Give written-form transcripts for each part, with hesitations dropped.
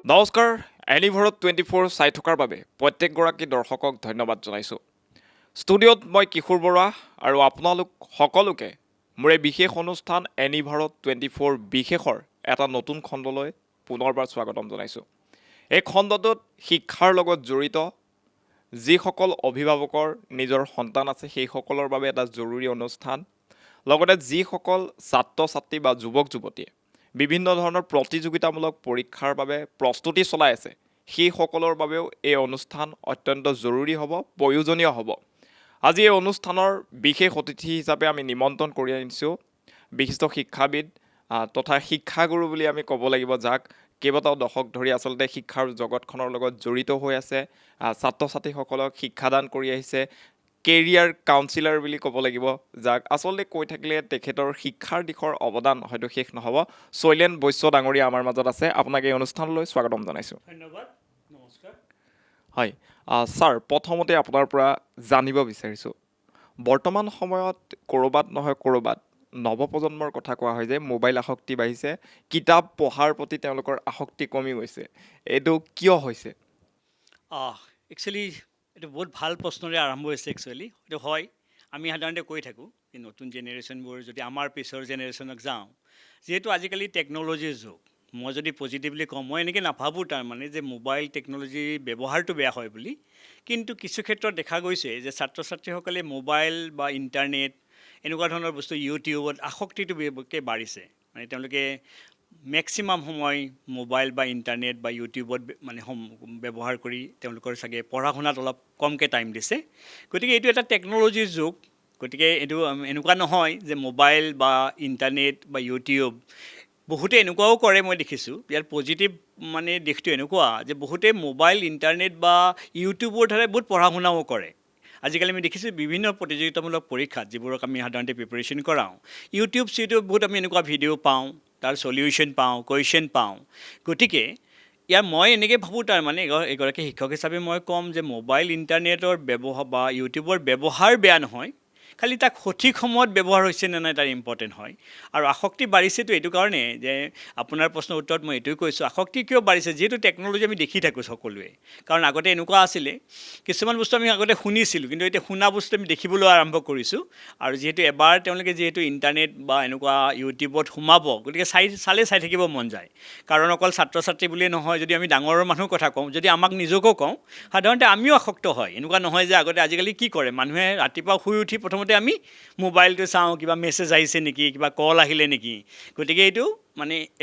নমস্কাৰ এনিভাৰত 24 চাই থকাৰ বাবে প্ৰত্যেকগৰাকী দৰ্শকক ধন্যবাদ জনাইছোঁ। ষ্টুডিঅ'ত মই কিশোৰ বৰুৱা আৰু আপোনালোক সকলোকে মোৰ এই বিশেষ অনুষ্ঠান এনিভাৰত 24 বিশেষৰ এটা নতুন খণ্ডলৈ পুনৰবাৰ স্বাগতম জনাইছোঁ। এই খণ্ডটোত শিক্ষাৰ লগত জড়িত যিসকল অভিভাৱকৰ নিজৰ সন্তান আছে সেইসকলৰ বাবে এটা জৰুৰী অনুষ্ঠান, লগতে যিসকল ছাত্ৰ ছাত্ৰী বা যুৱক যুৱতীয়ে বিভিন্ন ধৰণৰ প্ৰতিযোগিতামূলক পৰীক্ষাৰ বাবে প্ৰস্তুতি চলাই আছে সেইসকলৰ বাবেও এই অনুষ্ঠান অত্যন্ত জৰুৰী হ'ব, প্ৰয়োজনীয় হ'ব। আজি এই অনুষ্ঠানৰ বিশেষ অতিথি হিচাপে আমি নিমন্ত্ৰণ কৰি আনিছোঁ বিশিষ্ট শিক্ষাবিদ তথা শিক্ষাগুৰু বুলি আমি ক'ব লাগিব, যাক কেইবাটাও দশক ধৰি আচলতে শিক্ষাৰ জগতখনৰ লগত জড়িত হৈ আছে, ছাত্ৰ ছাত্ৰীসকলক শিক্ষাদান কৰি আহিছে, কেৰিয়াৰ কাউন্সিলাৰ বুলি ক'ব লাগিব, যাক আচলতে কৈ থাকিলে তেখেতৰ শিক্ষাৰ দিশৰ অৱদান হয়তো শেষ নহ'ব। শৈলেন বৈশ্য ডাঙৰীয়া আমাৰ মাজত আছে, আপোনাক এই অনুষ্ঠানলৈ স্বাগতম জনাইছোঁ। ধন্যবাদ, নমস্কাৰ। হয় ছাৰ, প্ৰথমতে আপোনাৰ পৰা জানিব বিচাৰিছোঁ, বৰ্তমান সময়ত ক'ৰবাত নহয় ক'ৰবাত নৱপ্ৰজন্মৰ কথা কোৱা হয় যে মোবাইল আসক্তি বাঢ়িছে, কিতাপ পঢ়াৰ প্ৰতি তেওঁলোকৰ আসক্তি কমি গৈছে, এইটো কিয় হৈছে? একচুৱেলি এইটো বহুত ভাল প্ৰশ্নৰে আৰম্ভ হৈছে। একচুৱেলি এইটো হয়, আমি সাধাৰণতে কৈ থাকোঁ যে নতুন জেনেৰেশ্যনবোৰ যদি আমাৰ পিছৰ জেনেৰেশ্যনক যাওঁ, যিহেতু আজিকালি টেকন'লজিৰ যুগ, মই যদি পজিটিভলি কওঁ, মই এনেকৈ নাভাবোঁ তাৰমানে যে মোবাইল টেকন'লজিৰ ব্যৱহাৰটো বেয়া হয় বুলি। কিন্তু কিছু ক্ষেত্ৰত দেখা গৈছে যে ছাত্ৰ ছাত্ৰীসকলে মোবাইল বা ইণ্টাৰনেট এনেকুৱা ধৰণৰ বস্তু ইউটিউবত আসক্তিটো বাঢ়িছে। মানে তেওঁলোকে মেক্সিমাম সময় মোবাইল বা ইণ্টাৰনেট বা ইউটিউবত ব্যৱহাৰ কৰি তেওঁলোকৰ চাগে পঢ়া শুনাত অলপ কমকৈ টাইম দিছে। গতিকে এইটো এটা টেকন'লজিৰ যুগ। গতিকে এইটো এনেকুৱা নহয় যে মোবাইল বা ইণ্টাৰনেট বা ইউটিউব, বহুতে এনেকুৱাও কৰে মই দেখিছোঁ। ইয়াৰ পজিটিভ দিশটো এনেকুৱা যে বহুতে মোবাইল ইণ্টাৰনেট বা ইউটিউবৰ দ্বাৰাই বহুত পঢ়া শুনাও কৰে। আজিকালি আমি দেখিছোঁ বিভিন্ন প্ৰতিযোগিতামূলক পৰীক্ষাত যিবোৰক আমি সাধাৰণতে প্ৰিপেৰেশ্যন কৰাওঁ, ইউটিউব বহুত আমি এনেকুৱা ভিডিঅ' পাওঁ, তাৰ চলিউশ্যন পাওঁ, কুৱেশ্যন পাওঁ। গতিকে মই এনেকৈ ভাবোঁ, তাৰমানে এগৰাকী শিক্ষক হিচাপে মই ক'ম যে মোবাইল ইণ্টাৰনেটৰ ব্যৱহাৰ বা ইউটিউবৰ ব্যৱহাৰ বেয়া নহয়, খালি তাক সঠিক সময়ত ব্যৱহাৰ হৈছে নে নাই তাৰ ইম্পৰ্টেণ্ট হয়। আৰু আসক্তি বাঢ়িছেতো এইটো কাৰণে যে আপোনাৰ প্ৰশ্নৰ উত্তৰত মই এইটোৱে কৈছোঁ, আসক্তি কিয় বাঢ়িছে, যিহেতু টেকন'লজি আমি দেখি থাকোঁ সকলোৱে। কাৰণ আগতে এনেকুৱা আছিলে, কিছুমান বস্তু আমি আগতে শুনিছিলোঁ, কিন্তু এতিয়া শুনা বস্তু আমি দেখিবলৈ আৰম্ভ কৰিছোঁ। আৰু যিহেতু এবাৰ তেওঁলোকে ইণ্টাৰনেট বা এনেকুৱা ইউটিউবত সোমাব, গতিকে চাই থাকিব মন যায়। কাৰণ অকল ছাত্ৰ ছাত্ৰী বুলিয়ে নহয়, যদি আমি ডাঙৰৰ মানুহৰ কথা কওঁ, যদি আমাক নিজকো কওঁ, সাধাৰণতে আমিও আসক্ত হয়। এনেকুৱা নহয় যে আজিকালি কি কৰে, মানুহে ৰাতিপুৱা শুই উঠি প্ৰথমতে আমি মোবাইলটো চাওঁ, কিবা মেছেজ আহিছে নেকি, কিবা কল আহিলে নেকি। গতিকে এইটো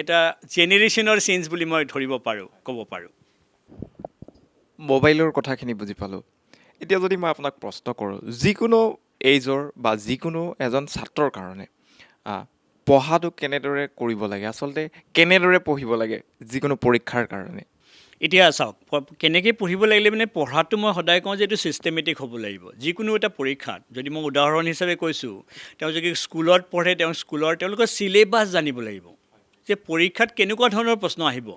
এটা জেনেৰেশ্যনৰ চেঞ্জ বুলি মই ক'ব পাৰোঁ। মোবাইলৰ কথাখিনি বুজি পালোঁ। এতিয়া যদি মই আপোনাক প্ৰশ্ন কৰোঁ, যিকোনো এইজৰ বা যিকোনো এজন ছাত্ৰৰ কাৰণে পঢ়াটো কেনেদৰে কৰিব লাগে, আচলতে কেনেদৰে পঢ়িব লাগে যিকোনো পৰীক্ষাৰ কাৰণে? এতিয়া চাওক, কেনেকৈ পঢ়িব লাগিলে পঢ়াটো মই সদায় কওঁ যে এইটো ছিষ্টেমেটিক হ'ব লাগিব। যিকোনো এটা পৰীক্ষাত যদি মই উদাহৰণ হিচাপে কৈছোঁ, তেওঁ যদি স্কুলত পঢ়ে, তেওঁলোকৰ ছিলেবাছ জানিব লাগিব যে পৰীক্ষাত কেনেকুৱা ধৰণৰ প্ৰশ্ন আহিব।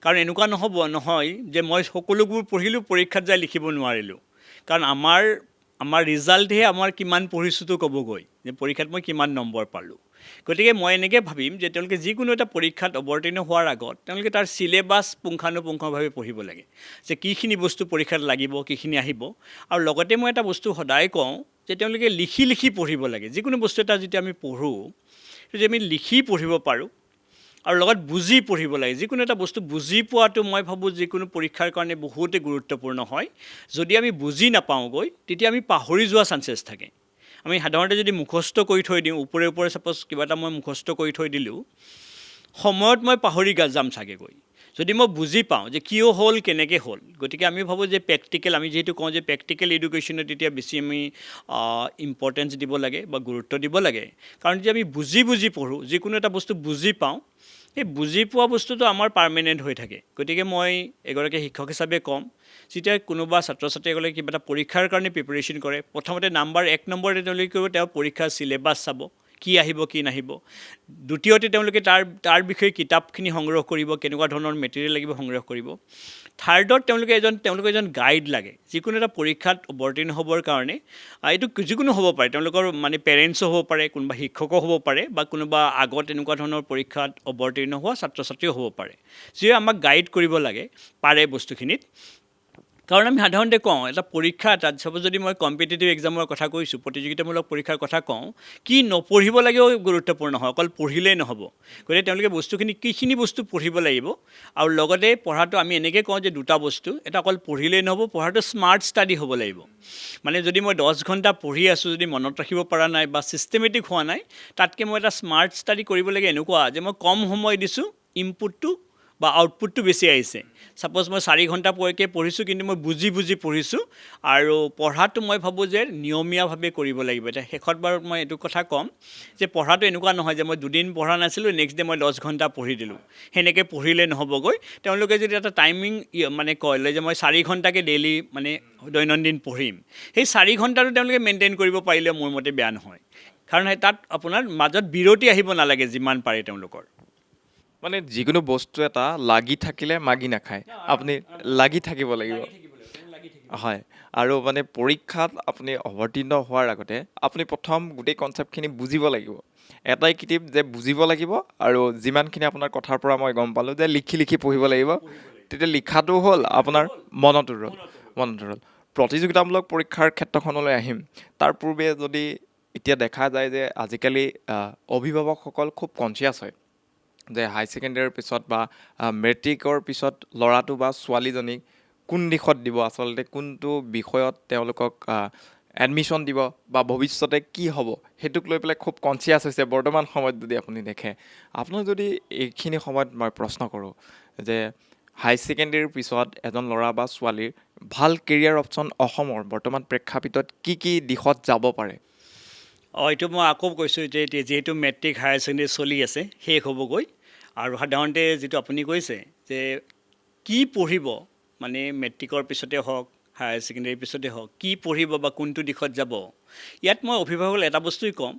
কাৰণ এনেকুৱা নহয় যে মই সকলোবোৰ পঢ়িলোঁ, পৰীক্ষাত যাই লিখিব নোৱাৰিলোঁ। কাৰণ আমাৰ ৰিজাল্টহে আমাৰ কিমান পঢ়িছোঁতো ক'বগৈ, যে পৰীক্ষাত মই কিমান নম্বৰ পালোঁ। গতিকে মই এনেকৈ ভাবিম যে তেওঁলোকে যিকোনো এটা পৰীক্ষাত অৱতীৰ্ণ হোৱাৰ আগত তেওঁলোকে তাৰ ছিলেবাছ পুংখানুপুংখভাৱে পঢ়িব লাগে, যে কিখিনি বস্তু পৰীক্ষাত লাগিব, কিখিনি আহিব। আৰু লগতে মই এটা বস্তু সদায় কওঁ যে তেওঁলোকে লিখি পঢ়িব লাগে। যিকোনো বস্তু এটা যেতিয়া আমি পঢ়োঁ, যদি আমি লিখি পঢ়িব পাৰোঁ আৰু লগত বুজি পঢ়িব লাগে। যিকোনো এটা বস্তু বুজি পোৱাটো মই ভাবোঁ যিকোনো পৰীক্ষাৰ কাৰণে বহুতেই গুৰুত্বপূৰ্ণ হয়। যদি আমি বুজি নাপাওঁগৈ, তেতিয়া আমি পাহৰি যোৱা চান্সেছ থাকে। আমি সাধাৰণতে যদি মুখস্থ কৰি থৈ দিওঁ, ওপৰে ছাপ'জ কিবা এটা মই মুখস্থ কৰি থৈ দিলোঁ, সময়ত মই পাহৰি যাম চাগেগৈ। যদি মই বুজি পাওঁ যে কিয় হ'ল, কেনেকৈ হ'ল, গতিকে আমি ভাবোঁ যে আমি যিহেতু কওঁ যে প্ৰেক্টিকেল এডুকেশ্যনত এতিয়া বেছি আমি ইম্পৰ্টেঞ্চ দিব লাগে বা গুৰুত্ব দিব লাগে। কাৰণ যদি আমি বুজি পঢ়োঁ, যিকোনো এটা বস্তু বুজি পাওঁ, সেই বুজি পোৱা বস্তুটো আমাৰ পাৰ্মানেণ্ট হৈ থাকে। গতিকে মই এগৰাকী শিক্ষক হিচাপে ক'ম, যেতিয়া কোনোবা ছাত্ৰ ছাত্ৰীসকলে কিবা এটা পৰীক্ষাৰ কাৰণে প্ৰিপেৰেশ্যন কৰে, প্ৰথমতে 1 নম্বৰতে তেওঁলোকে তেওঁৰ পৰীক্ষাৰ ছিলেবাছ চাব, কি আহিব কি নাহিব। দ্বিতীয়তে তেওঁলোকে তাৰ বিষয়ে কিতাপখিনি সংগ্ৰহ কৰিব, কেনেকুৱা ধৰণৰ মেটেৰিয়েল লাগিব সংগ্ৰহ কৰিব। থাৰ্ডত তেওঁলোকে এজন গাইড লাগে যিকোনো এটা পৰীক্ষাত অৱতীৰ্ণ হ'বৰ কাৰণে। এইটো যিকোনো হ'ব পাৰে, তেওঁলোকৰ মানে পেৰেণ্টছো হ'ব পাৰে, কোনোবা শিক্ষকো হ'ব পাৰে, বা কোনোবা আগত এনেকুৱা ধৰণৰ পৰীক্ষাত অৱতীৰ্ণ হোৱা ছাত্ৰ ছাত্ৰীও হ'ব পাৰে, যিয়ে আমাক গাইড কৰিব লাগে পাৰে বস্তুখিনিত। কাৰণ আমি সাধাৰণতে কওঁ এটা পৰীক্ষা এটাত, চাপ'জ যদি মই কম্পিটিটিভ এক্সামৰ কথা কৈছোঁ, প্ৰতিযোগিতামূলক পৰীক্ষাৰ কথা কওঁ, কি নপঢ়িব লাগেও গুৰুত্বপূৰ্ণ হয়, অকল পঢ়িলেই নহ'ব। গতিকে তেওঁলোকে বস্তুখিনি কিখিনি বস্তু পঢ়িব লাগিব, আৰু লগতে পঢ়াটো আমি এনেকৈ কওঁ যে দুটা বস্তু, এটা অকল পঢ়িলেই নহ'ব, পঢ়াটো স্মাৰ্ট ষ্টাডি হ'ব লাগিব। মানে যদি মই 10 ঘণ্টা পঢ়ি আছোঁ, যদি মনত ৰাখিব পৰা নাই বা ছিষ্টেমেটিক হোৱা নাই, তাতকৈ মই এটা স্মাৰ্ট ষ্টাডি কৰিব লাগে এনেকুৱা যে মই কম সময় দিছোঁ, ইনপুটটো বা আউটপুটটো বেছি আহিছে। ছাপ'জ মই 4 ঘণ্টা পঢ়িছোঁ, কিন্তু মই বুজি পঢ়িছোঁ, আৰু পঢ়াটো মই ভাবোঁ যে নিয়মীয়াভাৱে কৰিব লাগিব। এতিয়া শেষত বাৰু মই এইটো কথা ক'ম যে পঢ়াটো এনেকুৱা নহয় যে মই দুদিন পঢ়া নাছিলোঁ, নেক্সট ডে মই 10 ঘণ্টা পঢ়ি দিলোঁ, সেনেকৈ পঢ়িলে নহ'বগৈ। তেওঁলোকে যদি এটা টাইমিং মানে কয় লয় যে মই 4 ঘণ্টাকৈ ডেইলি মানে দৈনন্দিন পঢ়িম, সেই 4 ঘণ্টাটো তেওঁলোকে মেইনটেইন কৰিব পাৰিলে মোৰ মতে বেয়া নহয়। কাৰণ তাত আপোনাৰ মাজত বিৰতি আহিব নালাগে যিমান পাৰে তেওঁলোকৰ। মানে যিকোনো বস্তু এটা লাগি থাকিলে মাগি নাখায়, আপুনি লাগি থাকিব লাগিব। হয়, আৰু মানে পৰীক্ষাত আপুনি অৱতীৰ্ণ হোৱাৰ আগতে আপুনি প্ৰথম গোটেই কনচেপ্টখিনি বুজিব লাগিব। এটাই কিটিপ যে বুজিব লাগিব, আৰু যিমানখিনি আপোনাৰ কথাৰ পৰা মই গম পালোঁ যে লিখি পঢ়িব লাগিব, তেতিয়া লিখাটো হ'ল, আপোনাৰ মনতো ৰ'ল। প্ৰতিযোগিতামূলক পৰীক্ষাৰ ক্ষেত্ৰখনলৈ আহিম। তাৰ পূৰ্বে যদি এতিয়া দেখা যায় যে আজিকালি অভিভাৱকসকল খুব কনচিয়াছ হয় যে হাই ছেকেণ্ডেৰীৰ পিছত বা মেট্ৰিকৰ পিছত ল'ৰাটো বা ছোৱালীজনীক কোন দিশত দিব, আচলতে কোনটো বিষয়ত তেওঁলোকক এডমিশ্যন দিব বা ভৱিষ্যতে কি হ'ব, সেইটোক লৈ পেলাই খুব কনচিয়াছ হৈছে বৰ্তমান সময়ত। যদি আপুনি দেখে, আপোনাক যদি এইখিনি সময়ত মই প্ৰশ্ন কৰোঁ যে হাই ছেকেণ্ডেৰীৰ পিছত এজন ল'ৰা বা ছোৱালীৰ ভাল কেৰিয়াৰ অপশ্যন অসমৰ বৰ্তমান প্ৰেক্ষাপটত কি দিশত যাব পাৰে? এইটো মই আকৌ কৈছোঁ যে এতিয়া যিহেতু মেট্ৰিক হায়াৰ ছেকেণ্ডেৰী চলি আছে, শেষ হ'বগৈ, আৰু সাধাৰণতে যিটো আপুনি কৈছে যে কি পঢ়িব, মানে মেট্ৰিকৰ পিছতে হওক, হায়াৰ ছেকেণ্ডেৰীৰ পিছতে হওক, কি পঢ়িব বা কোনটো দিশত যাব, ইয়াত মই অভিভাৱকলৈ এটা বস্তুৱেই ক'ম,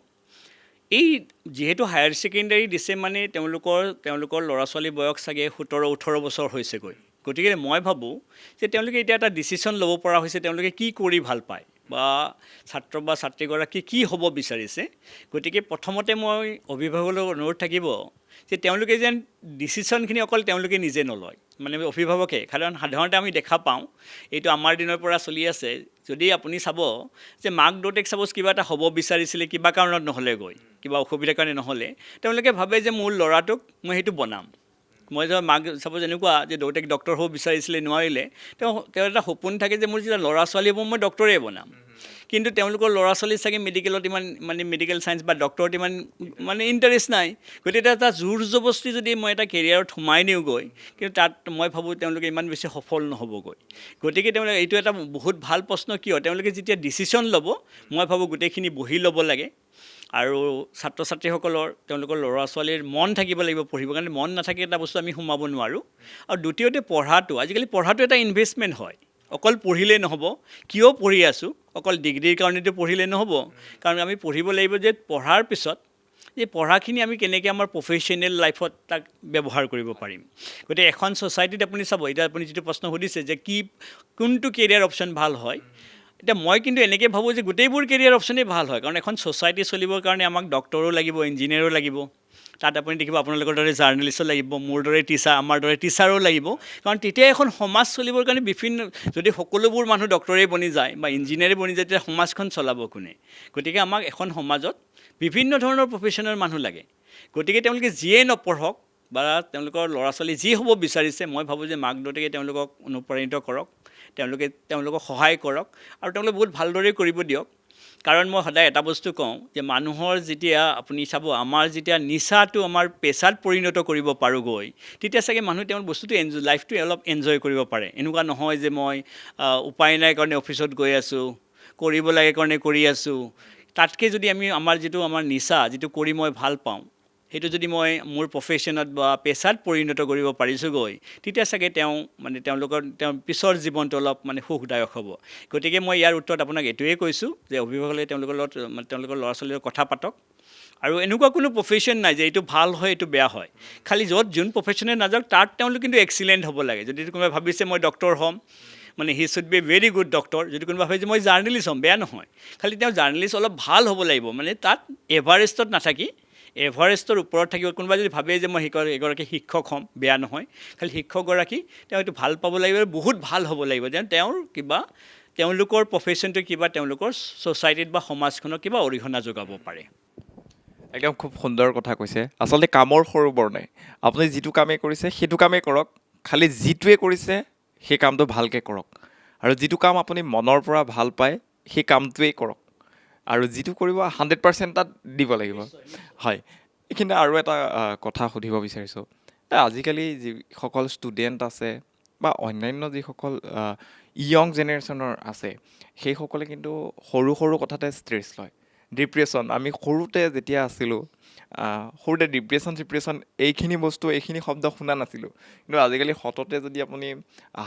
এই যিহেতু হায়াৰ ছেকেণ্ডেৰী দিছে মানে তেওঁলোকৰ ল'ৰা ছোৱালী বয়স চাগে 17-18 বছৰ হৈছেগৈ। গতিকে মই ভাবোঁ যে তেওঁলোকে এতিয়া এটা ডিচিশ্যন ল'ব পৰা হৈছে, তেওঁলোকে কি কৰি ভাল পায় বা ছাত্ৰ বা ছাত্ৰীগৰাকী কি হ'ব বিচাৰিছে। গতিকে প্ৰথমতে মই অভিভাৱকলৈ অনুৰোধ থাকিব যে তেওঁলোকে যেন ডিচিশ্যনখিনি অকল তেওঁলোকে নিজে নলয়, মানে অভিভাৱকে। সাধাৰণতে আমি দেখা পাওঁ, এইটো আমাৰ দিনৰ পৰা চলি আছে, যদি আপুনি চাব যে মাক দেউতাক ছাপ'জ কিবা এটা হ'ব বিচাৰিছিলে, কিবা কাৰণত নহ'লেগৈ, কিবা অসুবিধাৰ কাৰণে নহ'লে, তেওঁলোকে ভাবে যে মোৰ ল'ৰাটোক মই সেইটো বনাম। মই যে মাক ছাপ'জ এনেকুৱা যে দেউতাক ডক্টৰ হ'ব বিচাৰিছিলে, নোৱাৰিলে, তেওঁৰ এটা সপোন থাকে যে মোৰ যেতিয়া ল'ৰা ছোৱালী হ'ব মই ডক্টৰেই বনাম। কিন্তু তেওঁলোকৰ ল'ৰা ছোৱালী চাগে মেডিকেলত ইমান মানে মেডিকেল ছায়েন্স বা ডক্টৰত ইমান মানে ইণ্টাৰেষ্ট নাই। গতিকে এটা জোৰ জবস্তি যদি মই এটা কেৰিয়াৰত সোমাই নিওঁগৈ, কিন্তু তাত মই ভাবোঁ তেওঁলোকে ইমান বেছি সফল নহ'বগৈ। গতিকে তেওঁলোকে এইটো এটা বহুত ভাল প্ৰশ্ন, কিয় তেওঁলোকে যেতিয়া ডিচিশ্যন ল'ব, মই ভাবোঁ গোটেইখিনি বহি ল'ব লাগে। আৰু ছাত্ৰ ছাত্ৰীসকলৰ তেওঁলোকৰ ল'ৰা ছোৱালীৰ মন থাকিব লাগিব পঢ়িবৰ কাৰণে। মন নাথাকে এটা বস্তু আমি সোমাব নোৱাৰোঁ। আৰু দ্বিতীয়তে আজিকালি পঢ়াটো এটা ইনভেষ্টমেণ্ট হয়, অকল পঢ়িলেই নহ'ব। কিয় পঢ়ি আছোঁ, অকল ডিগ্ৰীৰ কাৰণেতো পঢ়িলে নহ'ব, কাৰণ আমি পঢ়িব লাগিব যে পঢ়াৰ পিছত এই পঢ়াখিনি আমি কেনেকৈ আমাৰ প্ৰফেশ্যনেল লাইফত তাক ব্যৱহাৰ কৰিব পাৰিম। গতিকে এখন ছ'চাইটিত আপুনি চাব, এতিয়া আপুনি যিটো প্ৰশ্ন সুধিছে যে কোনটো কেৰিয়াৰ অপশ্যন ভাল হয়, এতিয়া মই কিন্তু এনেকৈ ভাবোঁ যে গোটেইবোৰ কেৰিয়াৰ অপশ্যনেই ভাল হয়। কাৰণ এখন ছ'চাইটি চলিবৰ কাৰণে আমাক ডক্টৰো লাগিব, ইঞ্জিনিয়াৰো লাগিব, তাত আপুনি দেখিব আপোনালোকৰ দৰে জাৰ্নেলিষ্টো লাগিব, মোৰ দৰে আমাৰ দৰে টিচাৰো লাগিব। কাৰণ তেতিয়া এখন সমাজ চলিবৰ কাৰণে যদি সকলোবোৰ মানুহ ডক্টৰেই বনি যায় বা ইঞ্জিনিয়াৰে বনি যায়, তেতিয়া সমাজখন চলাব কোনে? গতিকে আমাক এখন সমাজত বিভিন্ন ধৰণৰ প্ৰফেশ্যনেল মানুহ লাগে। গতিকে তেওঁলোকে যিয়ে নপঢ়ক বা তেওঁলোকৰ ল'ৰা ছোৱালী যি হ'ব বিচাৰিছে, মই ভাবোঁ যে মাক দেউতাকে তেওঁলোকক অনুপ্ৰাণিত কৰক, তেওঁলোকক সহায় কৰক, আৰু তেওঁলোকে বহুত ভালদৰে কৰিব দিয়ক। কাৰণ মই সদায় এটা বস্তু কওঁ যে মানুহৰ যেতিয়া আপুনি চাব, আমাৰ যেতিয়া নিচাটো আমাৰ পেচাত পৰিণত কৰিব পাৰোঁগৈ, তেতিয়া চাগে মানুহে তেওঁৰ বস্তুটো লাইফটো অলপ এনজয় কৰিব পাৰে। এনেকুৱা নহয় যে মই উপায় নাই কাৰণে অফিচত গৈ আছোঁ, কৰিব লাগে কাৰণে কৰি আছোঁ। তাতকৈ যদি আমাৰ নিচা, যিটো কৰি মই ভাল পাওঁ, সেইটো যদি মই মোৰ প্ৰফেশ্যনত বা পেচাত পৰিণত কৰিব পাৰিছোঁগৈ, তেতিয়া চাগে তেওঁলোকৰ পিছৰ জীৱনটো অলপ সুখদায়ক হ'ব। গতিকে মই ইয়াৰ উত্তৰত আপোনাক এইটোৱে কৈছোঁ যে অভিভাৱকসকলে তেওঁলোকৰ ল'ৰা ছোৱালীৰ কথা পাতক, আৰু এনেকুৱা কোনো প্ৰফেশ্যন নাই যে এইটো ভাল হয় এইটো বেয়া হয় খালি য'ত যোন প্ৰফেশ্যনে নাযাওক তাত তেওঁলোক কিন্তু এক্সিলেণ্ট হ'ব লাগে যদি কোনোবাই ভাবিছে মই ডক্টৰ হ'ম মানে he should be very good doctor যদি কোনোবা ভাবে যে মই জাৰ্নেলিষ্ট হ'ম বেয়া নহয় খালি তেওঁ জাৰ্নেলিষ্ট অলপ ভাল হ'ব লাগিব মানে তাত এভাৰেষ্টত নাথাকি এভাৰেষ্টৰ ওপৰত থাকিব কোনোবাই যদি ভাবে যে মই এগৰাকী শিক্ষক হ'ম বেয়া নহয় খালি শিক্ষকগৰাকী তেওঁ এইটো ভাল পাব লাগিব বহুত ভাল হ'ব লাগিব যেন তেওঁৰ কিবা তেওঁলোকৰ প্ৰফেশ্যনটো কিবা তেওঁলোকৰ ছ'চাইটিত বা সমাজখনক কিবা অৰিহণা যোগাব পাৰে একদম খুব সুন্দৰ কথা কৈছে আচলতে কামৰ সৰু বৰ নাই আপুনি যিটো কামেই কৰিছে সেইটো কামেই কৰক খালি যিটোৱে কৰিছে সেই কামটো ভালকৈ কৰক আৰু যিটো কাম আপুনি মনৰ পৰা ভাল পায় সেই কামটোৱেই কৰক আৰু যিটো কৰিব 100% তাত দিব লাগিব হয় এইখিনিতে আৰু এটা কথা সুধিব বিচাৰিছোঁ আজিকালি যিসকল ষ্টুডেণ্ট আছে বা অন্যান্য যিসকল য়ং জেনেৰেশ্যনৰ আছে সেইসকলে কিন্তু সৰু সৰু কথাতে ষ্ট্ৰেছ লয় ডিপ্ৰেশ্যন আমি সৰুতে যেতিয়া আছিলোঁ সৰুতে ডিপ্ৰেশ্যন এইখিনি বস্তু এইখিনি শব্দ শুনা নাছিলোঁ কিন্তু আজিকালি সততে যদি আপুনি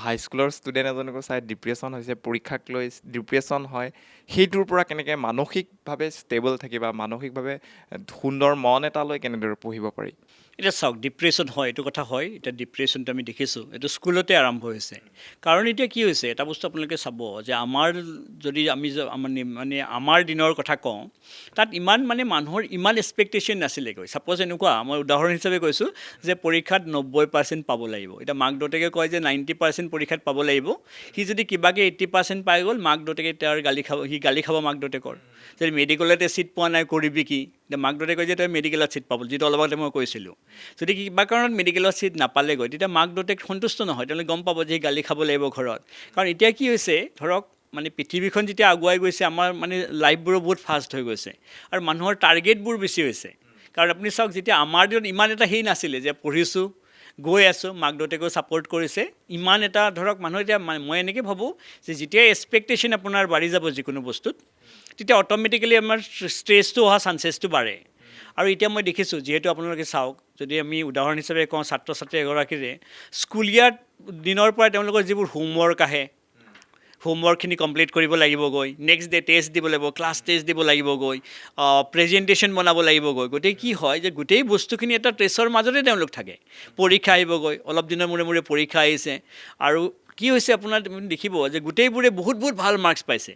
হাইস্কুলৰ ষ্টুডেণ্ট এজনকো চাই ডিপ্ৰেশ্যন হৈছে পৰীক্ষাক লৈ ডিপ্ৰেশ্যন হয় সেইটোৰ পৰা কেনেকৈ মানসিকভাৱে ষ্টেবল থাকিবা মানসিকভাৱে সুন্দৰ মন এটা লৈ কেনেদৰে পঢ়িব পাৰি এতিয়া চাওক ডিপ্ৰেশ্যন হয় এইটো কথা হয় এতিয়া ডিপ্ৰেশ্যনটো আমি দেখিছোঁ এইটো স্কুলতে আৰম্ভ হৈছে কাৰণ এতিয়া কি হৈছে এটা বস্তু আপোনালোকে চাব যে আমাৰ যদি আমি মানে আমাৰ দিনৰ কথা কওঁ তাত ইমান মানে মানুহৰ ইমান এক্সপেক্টেশ্যন নাছিলেগৈ ছাপ'জ এনেকুৱা মই উদাহৰণ হিচাপে কৈছোঁ যে পৰীক্ষাত 90% পাব লাগিব এতিয়া মাক দেউতাকে কয় যে 90% পৰীক্ষাত পাব লাগিব সি যদি কিবাকৈ 80% পাই গ'ল মাক দেউতাকে তাৰ গালি খাব মাক দেউতাকৰ যদি মেডিকেলতে ছিট পোৱা নাই কৰিবি কি এতিয়া মাক দেউতাকে কয় যে তই মেডিকেলত ছিট পাব যিটো অলপ আগতে মই কৈছিলোঁ যদি কিবা কাৰণত মেডিকেলত ছিট নাপালেগৈ তেতিয়া মাক দেউতাক সন্তুষ্ট নহয় তেওঁলোকে গম পাব যে গালি খাব লাগিব ঘৰত কাৰণ এতিয়া কি হৈছে ধৰক মানে পৃথিৱীখন যেতিয়া আগুৱাই গৈছে আমাৰ মানে লাইফবোৰো বহুত ফাষ্ট হৈ গৈছে আৰু মানুহৰ টাৰ্গেটবোৰ বেছি হৈছে কাৰণ আপুনি চাওক যেতিয়া আমাৰ দিনত ইমান এটা হেৰি নাছিলে যে পঢ়িছোঁ গৈ আছোঁ মাক দেউতাকেও ছাপৰ্ট কৰিছে ইমান এটা ধৰক মানুহৰ এতিয়া মই এনেকৈ ভাবোঁ যে যেতিয়া এক্সপেক্টেশ্যন আপোনাৰ বাঢ়ি যাব যিকোনো বস্তুত তেতিয়া অট'মেটিকেলি আমাৰ ষ্ট্ৰেছটো অহা চান্সেছটো বাঢ়ে আৰু এতিয়া মই দেখিছোঁ যিহেতু আপোনালোকে চাওক যদি আমি উদাহৰণ হিচাপে কওঁ ছাত্ৰ ছাত্ৰী এগৰাকীৰে স্কুলীয়া দিনৰ পৰা তেওঁলোকৰ যিবোৰ হোমৱৰ্ক আহে হোমৱৰ্কখিনি কমপ্লিট কৰিব লাগিবগৈ নেক্সট ডে টেষ্ট দিব লাগিব ক্লাছ টেষ্ট দিব লাগিবগৈ প্ৰেজেণ্টেশ্যন বনাব লাগিবগৈ গোটেই কি হয় যে গোটেই বস্তুখিনি এটা ট্ৰেছৰ মাজতে তেওঁলোক থাকে পৰীক্ষা আহিবগৈ অলপ দিনৰ মূৰে মূৰে পৰীক্ষা আহিছে আৰু কি হৈছে আপোনাৰ দেখিব যে গোটেইবোৰে বহুত বহুত ভাল মাৰ্কছ পাইছে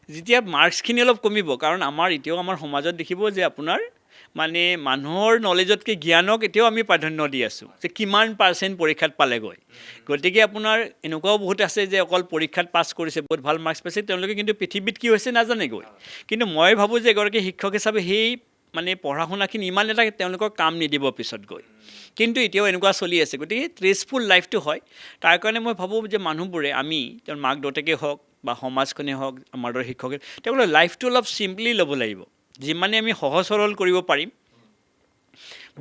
যেতিয়া মাৰ্কছখিনি অলপ কমিব কাৰণ আমাৰ এতিয়াও আমাৰ সমাজত দেখিব যে আপোনাৰ মানে মানুহৰ নলেজতকৈ জ্ঞানক এতিয়াও আমি প্ৰাধান্য দি আছোঁ যে কিমান পাৰ্চেণ্ট পৰীক্ষাত পালেগৈ গতিকে আপোনাৰ এনেকুৱাও বহুত আছে যে অকল পৰীক্ষাত পাছ কৰিছে বহুত ভাল মাৰ্কছ পাইছে তেওঁলোকে কিন্তু পৃথিৱীত কি হৈছে নাজানেগৈ কিন্তু মই ভাবোঁ যে এগৰাকী শিক্ষক হিচাপে সেই মানে পঢ়া শুনাখিনি ইমান এটা তেওঁলোকক কাম নিদিব পিছত গৈ কিন্তু এতিয়াও এনেকুৱা চলি আছে গতিকে ষ্ট্ৰেছফুল লাইফটো হয় তাৰ কাৰণে মই ভাবোঁ যে মানুহবোৰে আমি তেওঁৰ মাক দেউতাকে হওক বা সমাজখনেই হওক আমাৰ দৰে শিক্ষকে তেওঁলোকৰ লাইফটো অলপ চিম্পলি ল'ব লাগিব যিমানে আমি সহজ সৰল কৰিব পাৰিম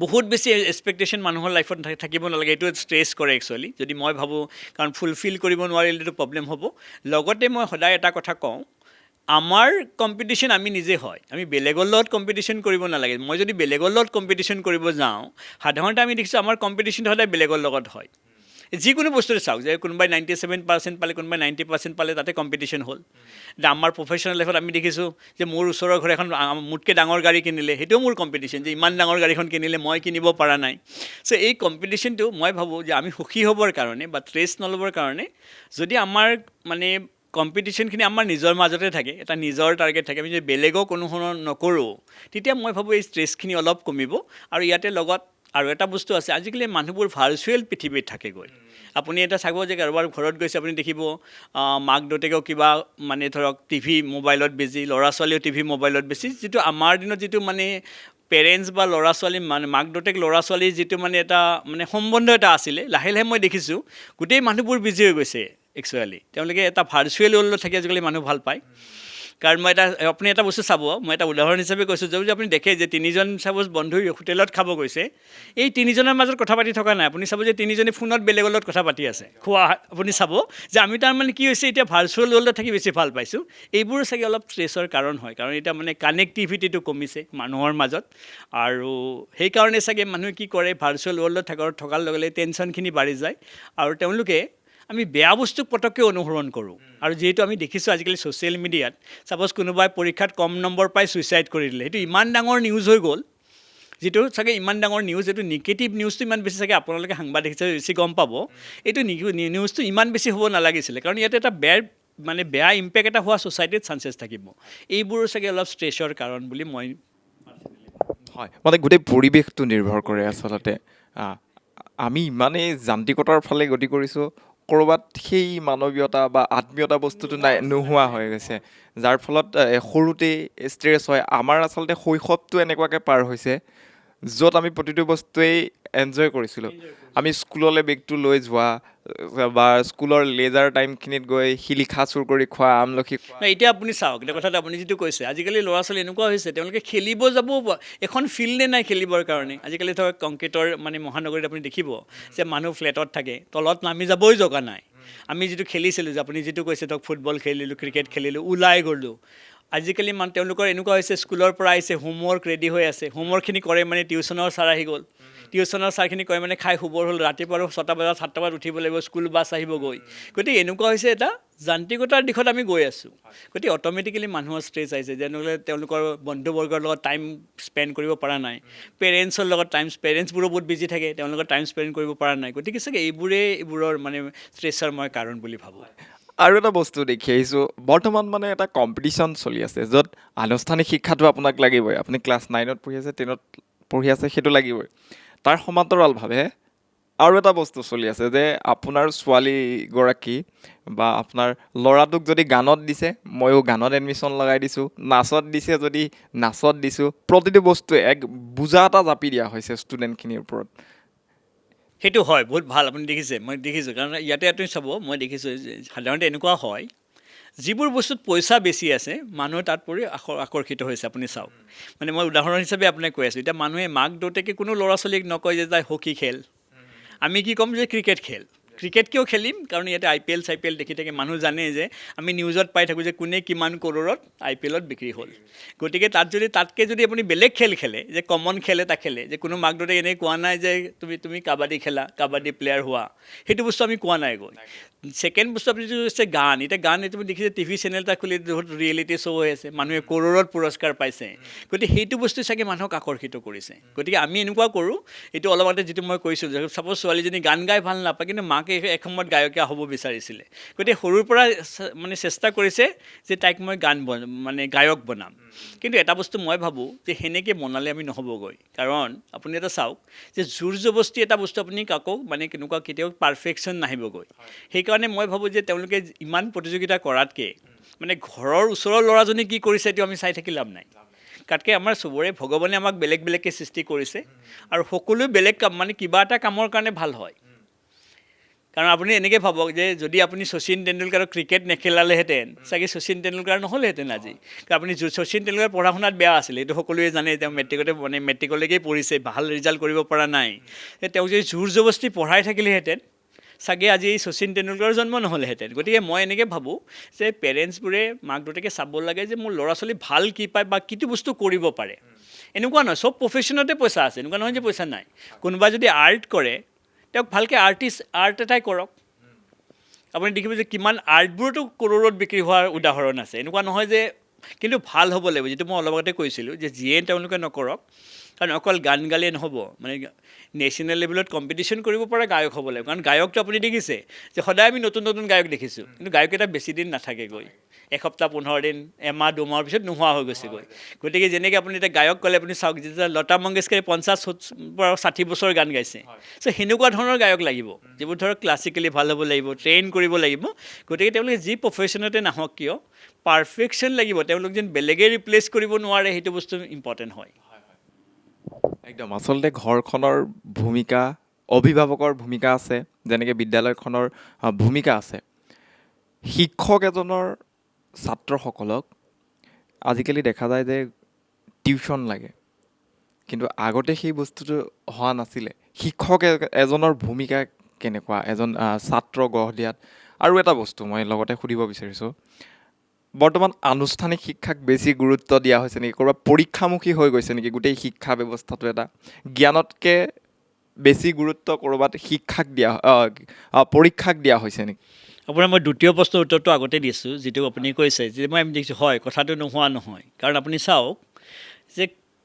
বহুত বেছি এক্সপেক্টেশ্যন মানুহৰ লাইফত থাকিব নালাগে এইটো ষ্ট্ৰেছ কৰে একচুৱেলি যদি মই ভাবোঁ কাৰণ ফুলফিল কৰিব নোৱাৰিলেতো প্ৰব্লেম হ'ব লগতে মই সদায় এটা কথা কওঁ আমাৰ কম্পিটিশ্যন আমি নিজে হয় আমি বেলেগৰ লগত কম্পিটিশ্যন কৰিব নালাগে মই যদি বেলেগৰ লগত কম্পিটিশ্যন কৰিব যাওঁ সাধাৰণতে আমি দেখিছোঁ আমাৰ কম্পিটিশ্যনটো সদায় বেলেগৰ লগত হয় যিকোনো বস্তুতে চাওক যে কোনোবাই 97% পালে কোনোবাই 90% পালে তাতে কম্পিটিশ্যন হ'ল আমাৰ প্ৰফেশ্যনেল লাইফত আমি দেখিছোঁ যে মোৰ ওচৰৰ ঘৰ এখন মোতকৈ ডাঙৰ গাড়ী কিনিলে সেইটোও মোৰ কম্পিটিশ্যন যে ইমান ডাঙৰ গাড়ীখন কিনিলে মই কিনিব পৰা নাই চ' এই কম্পিটিশ্যনটো মই ভাবোঁ যে আমি সুখী হ'বৰ কাৰণে বা ষ্ট্ৰেছ নল'বৰ কাৰণে যদি আমাৰ মানে কম্পিটিশ্যনখিনি আমাৰ নিজৰ মাজতে থাকে এটা নিজৰ টাৰ্গেট থাকে আমি যদি বেলেগক অনুসৰণ নকৰোঁ তেতিয়া মই ভাবোঁ এই ষ্ট্ৰেছখিনি অলপ কমিব আৰু ইয়াতে লগত আৰু এটা বস্তু আছে আজিকালি মানুহবোৰ ভাৰ্চুৱেল পৃথিৱীত থাকেগৈ আপুনি এটা চাব যে কাৰোবাৰ ঘৰত গৈছে আপুনি দেখিব মাক দেউতাকেও কিবা মানে ধৰক টিভি মোবাইলত বেছি ল'ৰা ছোৱালীও টিভি মোবাইলত বেছি যিটো আমাৰ দিনত যিটো মানে পেৰেণ্টছ বা ল'ৰা ছোৱালী মানে মাক দেউতাক ল'ৰা ছোৱালীৰ যিটো মানে এটা মানে সম্বন্ধ এটা আছিলে লাহে লাহে মই দেখিছোঁ গোটেই মানুহবোৰ বিজি হৈ গৈছে একচুৱেলি তেওঁলোকে এটা ভাৰ্চুৱেল ৱৰ্ল্ডত থাকি আজিকালি মানুহ ভাল পায় কাৰণ মই আপুনি এটা বস্তু চাব মই এটা উদাহৰণ হিচাপে কৈছোঁ যদি আপুনি দেখে যে তিনিজন চাপ'জ বন্ধু হোটেলত খাব গৈছে এই তিনিজনৰ মাজত কথা পাতি থকা নাই আপুনি চাব যে তিনিজনে ফোনত বেলেগৰ লগত কথা পাতি আছে খোৱা আপুনি চাব যে আমি তাৰমানে কি হৈছে এতিয়া ভাৰ্চুৱেল ৱৰ্ল্ডত থাকি বেছি ভাল পাইছোঁ এইবোৰ চাগে অলপ ষ্ট্ৰেছৰ কাৰণ হয় কাৰণ এতিয়া মানে কানেক্টিভিটিটো কমিছে মানুহৰ মাজত আৰু সেইকাৰণে চাগে মানুহে কি কৰে ভাৰ্চুৱেল ৱৰ্ল্ডত থকাৰ লগে লগে টেনশ্যনখিনি বাঢ়ি যায় আৰু তেওঁলোকে আমি বেয়া বস্তুক পটককৈ অনুসৰণ কৰোঁ আৰু যিহেতু আমি দেখিছোঁ আজিকালি ছ'চিয়েল মিডিয়াত ছাপ'জ কোনোবাই পৰীক্ষাত কম নম্বৰ পাই ছুইচাইড কৰি দিলে সেইটো ইমান ডাঙৰ নিউজ হৈ গ'ল যিটো চাগে ইমান ডাঙৰ নিউজ এইটো নিগেটিভ নিউজটো ইমান বেছি চাগে আপোনালোকে সাংবাদিক হিচাপে বেছি গম পাব এইটো নিউজটো ইমান বেছি হ'ব নালাগিছিলে কাৰণ ইয়াতে এটা বেয়া ইম্পেক্ট এটা হোৱা ছ'চাইটিত চান্সেছ থাকিব এইবোৰ চাগে অলপ ষ্ট্ৰেছৰ কাৰণ বুলি মই হয় মানে গোটেই পৰিৱেশটো নিৰ্ভৰ কৰে আচলতে আমি ইমানেই যান্ত্ৰিকতাৰ ফালে গতি কৰিছোঁ ক'ৰবাত সেই মানৱীয়তা বা আত্মীয়তা বস্তুটো নোহোৱা হৈ গৈছে যাৰ ফলত সৰুতেই ষ্ট্ৰেছ হয় আমাৰ আচলতে শৈশৱটো এনেকুৱাকৈ পাৰ হৈছে য'ত আমি প্ৰতিটো বস্তুৱেই এনজয় কৰিছিলোঁ আমি স্কুললৈ বেগটো লৈ যোৱা বা স্কুলৰ লেজাৰ টাইমখিনিত গৈ শিলিখা চুৰ কৰি খোৱা আমলখি খোৱা এতিয়া আপুনি চাওক এতিয়া কথাটো আপুনি যিটো কৈছে আজিকালি ল'ৰা ছোৱালী এনেকুৱা হৈছে তেওঁলোকে খেলিব যাব এখন ফিল্ডে নাই খেলিবৰ কাৰণে আজিকালি ধৰক কংক্ৰিটৰ মহানগৰীত আপুনি দেখিব যে মানুহ ফ্লেটত থাকে তলত নামি যাবই জগা নাই আমি যিটো খেলিছিলোঁ যে আপুনি যিটো কৈছে ধৰক ফুটবল খেলিলোঁ ক্ৰিকেট খেলিলোঁ ওলাই গ'লোঁ আজিকালি তেওঁলোকৰ এনেকুৱা হৈছে স্কুলৰ পৰা আহিছে হোমৱৰ্ক ৰেডি হৈ আছে হোমৱৰ্কখিনি কৰে টিউশ্যনৰ ছাৰ আহি গ'ল টিউশ্যনৰ ছাৰখিনি কয় খাই শুবৰ হ'ল ৰাতিপুৱা আৰু 6টা বজাত 7টা বজাত উঠিব লাগিব স্কুল বাছ আহিবগৈ গতিকে এনেকুৱা হৈছে এটা যান্ত্ৰিকতাৰ দিশত আমি গৈ আছোঁ গতিকে অট'মেটিকেলি মানুহৰ ষ্ট্ৰেছ আহিছে যেনেকৈ তেওঁলোকৰ বন্ধুবৰ্গৰ লগত টাইম স্পেণ্ড কৰিব পৰা নাই পেৰেণ্টছৰ লগত পেৰেণ্টছবোৰো বহুত বিজি থাকে তেওঁলোকৰ টাইম স্পেণ্ড কৰিব পৰা নাই গতিকে চাগে এইবোৰৰ ষ্ট্ৰেছৰ মই কাৰণ বুলি ভাবোঁ আৰু এটা বস্তু দেখি আহিছোঁ বৰ্তমান এটা কম্পিটিশ্যন চলি আছে য'ত আনুষ্ঠানিক শিক্ষাটো আপোনাক লাগিবই আপুনি ক্লাছ 9ত পঢ়ি আছে 10ত পঢ়ি আছে সেইটো লাগিবই তাৰ সমান্তৰালভাৱে আৰু এটা বস্তু চলি আছে যে আপোনাৰ ছোৱালীগৰাকী বা আপোনাৰ ল'ৰাটোক যদি গানত দিছে ময়ো গানত এডমিশ্যন লগাই দিছোঁ নাচত দিছে যদি নাচত দিছোঁ প্ৰতিটো বস্তুৱে এক বোজা এটা জাপি দিয়া হৈছে ষ্টুডেণ্টখিনিৰ ওপৰত সেইটো হয় বহুত ভাল আপুনি দেখিছে মই দেখিছোঁ কাৰণ ইয়াতে আপুনি চাব মই দেখিছোঁ যে সাধাৰণতে এনেকুৱা হয় যিবোৰ বস্তুত পইচা বেছি আছে মানুহে তাত পৰি আকৰ্ষিত হৈছে আপুনি চাওক মই উদাহৰণ হিচাপে আপোনাক কৈ আছোঁ এতিয়া মানুহে মাক দেউতাকে কোনো ল'ৰা ছোৱালীক নকয় যে তাই হকী খেল আমি কি ক'ম যে ক্ৰিকেট খেল ক্ৰিকেট কিয় খেলিম কাৰণ ইয়াতে IPL দেখি থাকে মানুহ জানে যে আমি নিউজত পাই থাকোঁ যে কোনে কিমান কৰোৰত IPLত বিক্ৰী হ'ল গতিকে তাতকৈ যদি আপুনি বেলেগ খেল খেলে যে কমন খেল এটা খেলে যে কোনো মাক দেউতাকে এনেই কোৱা নাই যে তুমি কাবাডী খেলা কাবাডী প্লেয়াৰ হোৱা সেইটো বস্তু আমি কোৱা নাই গৈ ছেকেণ্ড বস্তু আপুনি যিটো হৈছে গান এতিয়া গান তুমি দেখিছে টিভি চেনেল এটা খুলি বহুত ৰিয়েলিটি শ্ব' হৈ আছে মানুহে কৰোৰত পুৰস্কাৰ পাইছে গতিকে সেইটো বস্তু চাগে মানুহক আকৰ্ষিত কৰিছে গতিকে আমি এনেকুৱা কৰোঁ এইটো অলপ আগতে যিটো মই কৈছোঁ যে চাপ'জ ছোৱালীজনী গান গাই ভাল নাপায় কিন্তু মাকে এসময়ত গায়কীয়া হ'ব বিচাৰিছিলে গতিকে সৰুৰ পৰা চেষ্টা কৰিছে যে তাইক মই গায়ক বনাম কিন্তু এটা বস্তু মই ভাবোঁ যে সেনেকৈ বনালে আমি নহ'বগৈ কাৰণ আপুনি এটা চাওক যে জোৰ জবস্তি এটা বস্তু আপুনি কাকো কেনেকুৱা কেতিয়াও পাৰফেকশ্যন নাহিবগৈ সেইকাৰণে মই ভাবোঁ যে তেওঁলোকে ইমান প্ৰতিযোগিতা কৰাতকৈ ঘৰৰ ওচৰৰ ল'ৰাজনে কি কৰিছে এইটো আমি চাই থাকি লাভ নাই তাতকৈ আমাৰ চবৰে ভগৱানে আমাক বেলেগ বেলেগকৈ সৃষ্টি কৰিছে আৰু সকলোৱে বেলেগ কাম কিবা এটা কামৰ কাৰণে ভাল হয় কাৰণ আপুনি এনেকৈ ভাবক যে যদি আপুনি শচীন তেণ্ডুলকাৰক ক্ৰিকেট নেখেলালেহেঁতেন চাগে শচীন তেণ্ডুলকাৰ নহ'লহেঁতেন আজি কাৰণ আপুনি শচীন তেণ্ডুলকাৰ পঢ়া শুনাত বেয়া আছিলে এইটো সকলোৱে জানে তেওঁ মেট্ৰিকলৈকে পঢ়িছে ভাল ৰিজাল্ট কৰিব পৰা নাই তেওঁ যদি জোৰ জবস্তি পঢ়াই থাকিলেহেঁতেন চাগে আজি এই শচীন তেণ্ডুলকাৰৰ জন্ম নহ'লেহেঁতেন গতিকে মই এনেকৈ ভাবোঁ যে পেৰেণ্টছবোৰে মাক দেউতাকে চাব লাগে যে মোৰ ল'ৰা ছোৱালী ভাল কি পায় বা কিটো বস্তু কৰিব পাৰে এনেকুৱা নহয় চব প্ৰফেশ্যনতে পইচা আছে এনেকুৱা নহয় যে পইচা নাই কোনোবাই যদি আৰ্ট কৰে তেওঁক ভালকৈ আৰ্ট এটাই কৰক আপুনি দেখিব যে কিমান আৰ্টবোৰতো কৰোৰত বিক্ৰী হোৱাৰ উদাহৰণ আছে এনেকুৱা নহয় যে কিন্তু ভাল হ'ব লাগিব যিটো মই অলপ আগতে কৈছিলোঁ যে যিয়ে তেওঁলোকে নকৰক কাৰণ অকল গান গালেই নহ'ব নেশ্যনেল লেভেলত কম্পিটিশ্যন কৰিব পৰা গায়ক হ'ব লাগিব কাৰণ গায়কটো আপুনি দেখিছে যে সদায় আমি নতুন নতুন গায়ক দেখিছোঁ কিন্তু গায়ক এটা বেছি দিন নাথাকেগৈ এসপ্তাহ 15 দিন এমাহ দুমাহৰ পিছত নোহোৱা হৈ গৈছেগৈ গতিকে যেনেকৈ আপুনি এতিয়া গায়ক ক'লে আপুনি চাওক যেতিয়া লতা মংগেশকাৰে 50-60 বছৰ গান গাইছে চ' সেনেকুৱা ধৰণৰ গায়ক লাগিব যিবোৰ ধৰক ক্লাছিকেলি ভাল হ'ব লাগিব ট্ৰেইন কৰিব লাগিব গতিকে তেওঁলোকে যি প্ৰফেশ্যনতে নাহক কিয় পাৰফেকশ্যন লাগিব তেওঁলোক যেন বেলেগে ৰিপ্লেচ কৰিব নোৱাৰে সেইটো বস্তু ইম্পৰ্টেণ্ট হয় একদম আচলতে ঘৰখনৰ ভূমিকা অভিভাৱকৰ ভূমিকা আছে যেনেকৈ বিদ্যালয়খনৰ ভূমিকা আছে শিক্ষক এজনৰ ছাত্ৰসকলক আজিকালি দেখা যায় যে টিউশ্যন লাগে কিন্তু আগতে সেই বস্তুটো হোৱা নাছিলে শিক্ষক এজনৰ ভূমিকা কেনেকুৱা এজন ছাত্ৰ গঢ় দিয়াত আৰু এটা বস্তু মই লগতে সুধিব বিচাৰিছোঁ বৰ্তমান আনুষ্ঠানিক শিক্ষাক বেছি গুৰুত্ব দিয়া হৈছে নেকি ক'ৰবাত পৰীক্ষামুখী হৈ গৈছে নেকি গোটেই শিক্ষা ব্যৱস্থাটো এটা জ্ঞানতকৈ বেছি গুৰুত্ব ক'ৰবাত শিক্ষাক দিয়া পৰীক্ষাক দিয়া হৈছে নেকি? আপোনাৰ মই দ্বিতীয় প্ৰশ্নৰ উত্তৰটো আগতে দিছোঁ, যিটো আপুনি কৈছে যে মই দেখিছোঁ হয় কথাটো নোহোৱা নহয়। কাৰণ আপুনি চাওক যে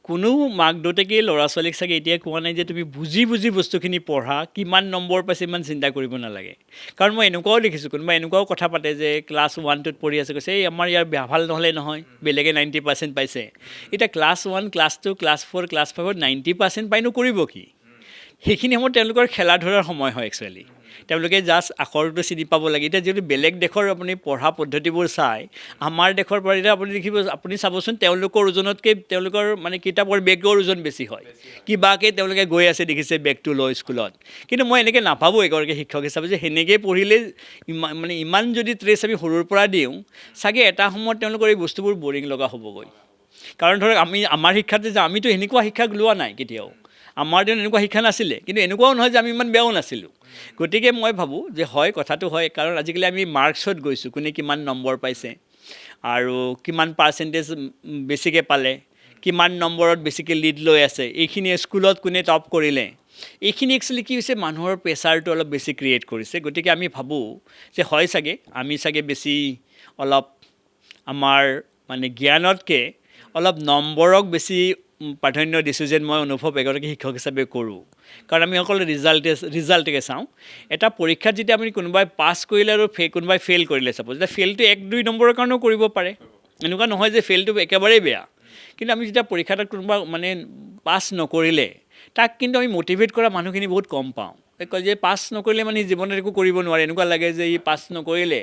কোনো মাক দেউতাকে ল'ৰা ছোৱালীক চাগে এতিয়া কোৱা নাই যে তুমি বুজি বুজি বস্তুখিনি পঢ়া, কিমান নম্বৰ পাইছে ইমান চিন্তা কৰিব নালাগে। কাৰণ মই এনেকুৱাও দেখিছোঁ, কোনোবা এনেকুৱাও কথা পাতে যে ক্লাছ 1-2ত পঢ়ি আছে, কৈছে এই আমাৰ ইয়াৰ বেয়া ভাল নহ'লে নহয়, বেলেগে 90% পাইছে। এতিয়া ক্লাছ 1, ক্লাছ 2, ক্লাছ 4, ক্লাছ 5ত 90% পাইনো কৰিব কি? সেইখিনি সময়ত তেওঁলোকৰ খেলা ধৰাৰ সময় হয় একচুৱেলি। তেওঁলোকে জাষ্ট আখৰটো চিনি পাব লাগে। এতিয়া যিহেতু বেলেগ দেশৰ আপুনি পঢ়া পদ্ধতিবোৰ চাই, আমাৰ দেশৰ পৰা এতিয়া আপুনি দেখিব, আপুনি চাবচোন তেওঁলোকৰ ওজনতকৈ তেওঁলোকৰ মানে কিতাপৰ বেগৰ ওজন বেছি হয়। কিবাকৈ তেওঁলোকে গৈ আছে দেখিছে বেগটো লৈ স্কুলত। কিন্তু মই এনেকৈ নাভাবোঁ এগৰাকী শিক্ষক হিচাপে যে সেনেকৈ পঢ়িলে ইমান যদি ট্ৰেছ আমি সৰুৰ পৰা দিওঁ, চাগে এটা সময়ত তেওঁলোকৰ এই বস্তুবোৰ বৰিং লগা হ'বগৈ। কাৰণ ধৰক আমাৰ শিক্ষাতে যে আমিতো এনেকুৱা শিক্ষা লোৱা নাই কেতিয়াও। আমাৰ দিনত এনেকুৱা শিক্ষা নাছিলে, কিন্তু এনেকুৱাও নহয় যে আমি ইমান বেয়াও নাছিলোঁ। গতিকে মই ভাবোঁ যে হয় কথাটো হয়, কাৰণ আজিকালি আমি মাৰ্কছত গৈছোঁ, কোনে কিমান নম্বৰ পাইছে আৰু কিমান পাৰ্চেণ্টেজ বেছিকৈ পালে, কিমান নম্বৰত বেছিকৈ লিড লৈ আছে, এইখিনি স্কুলত কোনে টপ কৰিলে। এইখিনি একচুৱেলি কি হৈছে, মানুহৰ প্ৰেছাৰটো অলপ বেছি ক্ৰিয়েট কৰিছে। গতিকে আমি ভাবোঁ যে হয় চাগে আমি চাগে বেছি অলপ আমাৰ মানে জ্ঞানতকৈ অলপ নম্বৰক বেছি প্ৰাধান্য দিছোঁ যেন মই অনুভৱ এগৰাকী শিক্ষক হিচাপে কৰোঁ। কাৰণ আমি অকল ৰিজাল্টকে চাওঁ। এটা পৰীক্ষাত যেতিয়া আপুনি কোনোবাই পাছ কৰিলে আৰু কোনোবাই ফেইল কৰিলে, চাপ'জ এতিয়া ফেইলটো 1-2 নম্বৰৰ কাৰণেও কৰিব পাৰে, এনেকুৱা নহয় যে ফেইলটো একেবাৰেই বেয়া। কিন্তু আমি যেতিয়া পৰীক্ষাত কোনোবা মানে পাছ নকৰিলে, তাক কিন্তু আমি মটিভেট কৰা মানুহখিনি বহুত কম পাওঁ। কয় যে পাছ নকৰিলে মানে জীৱনত একো কৰিব নোৱাৰে, এনেকুৱা লাগে যে ই পাছ নকৰিলে।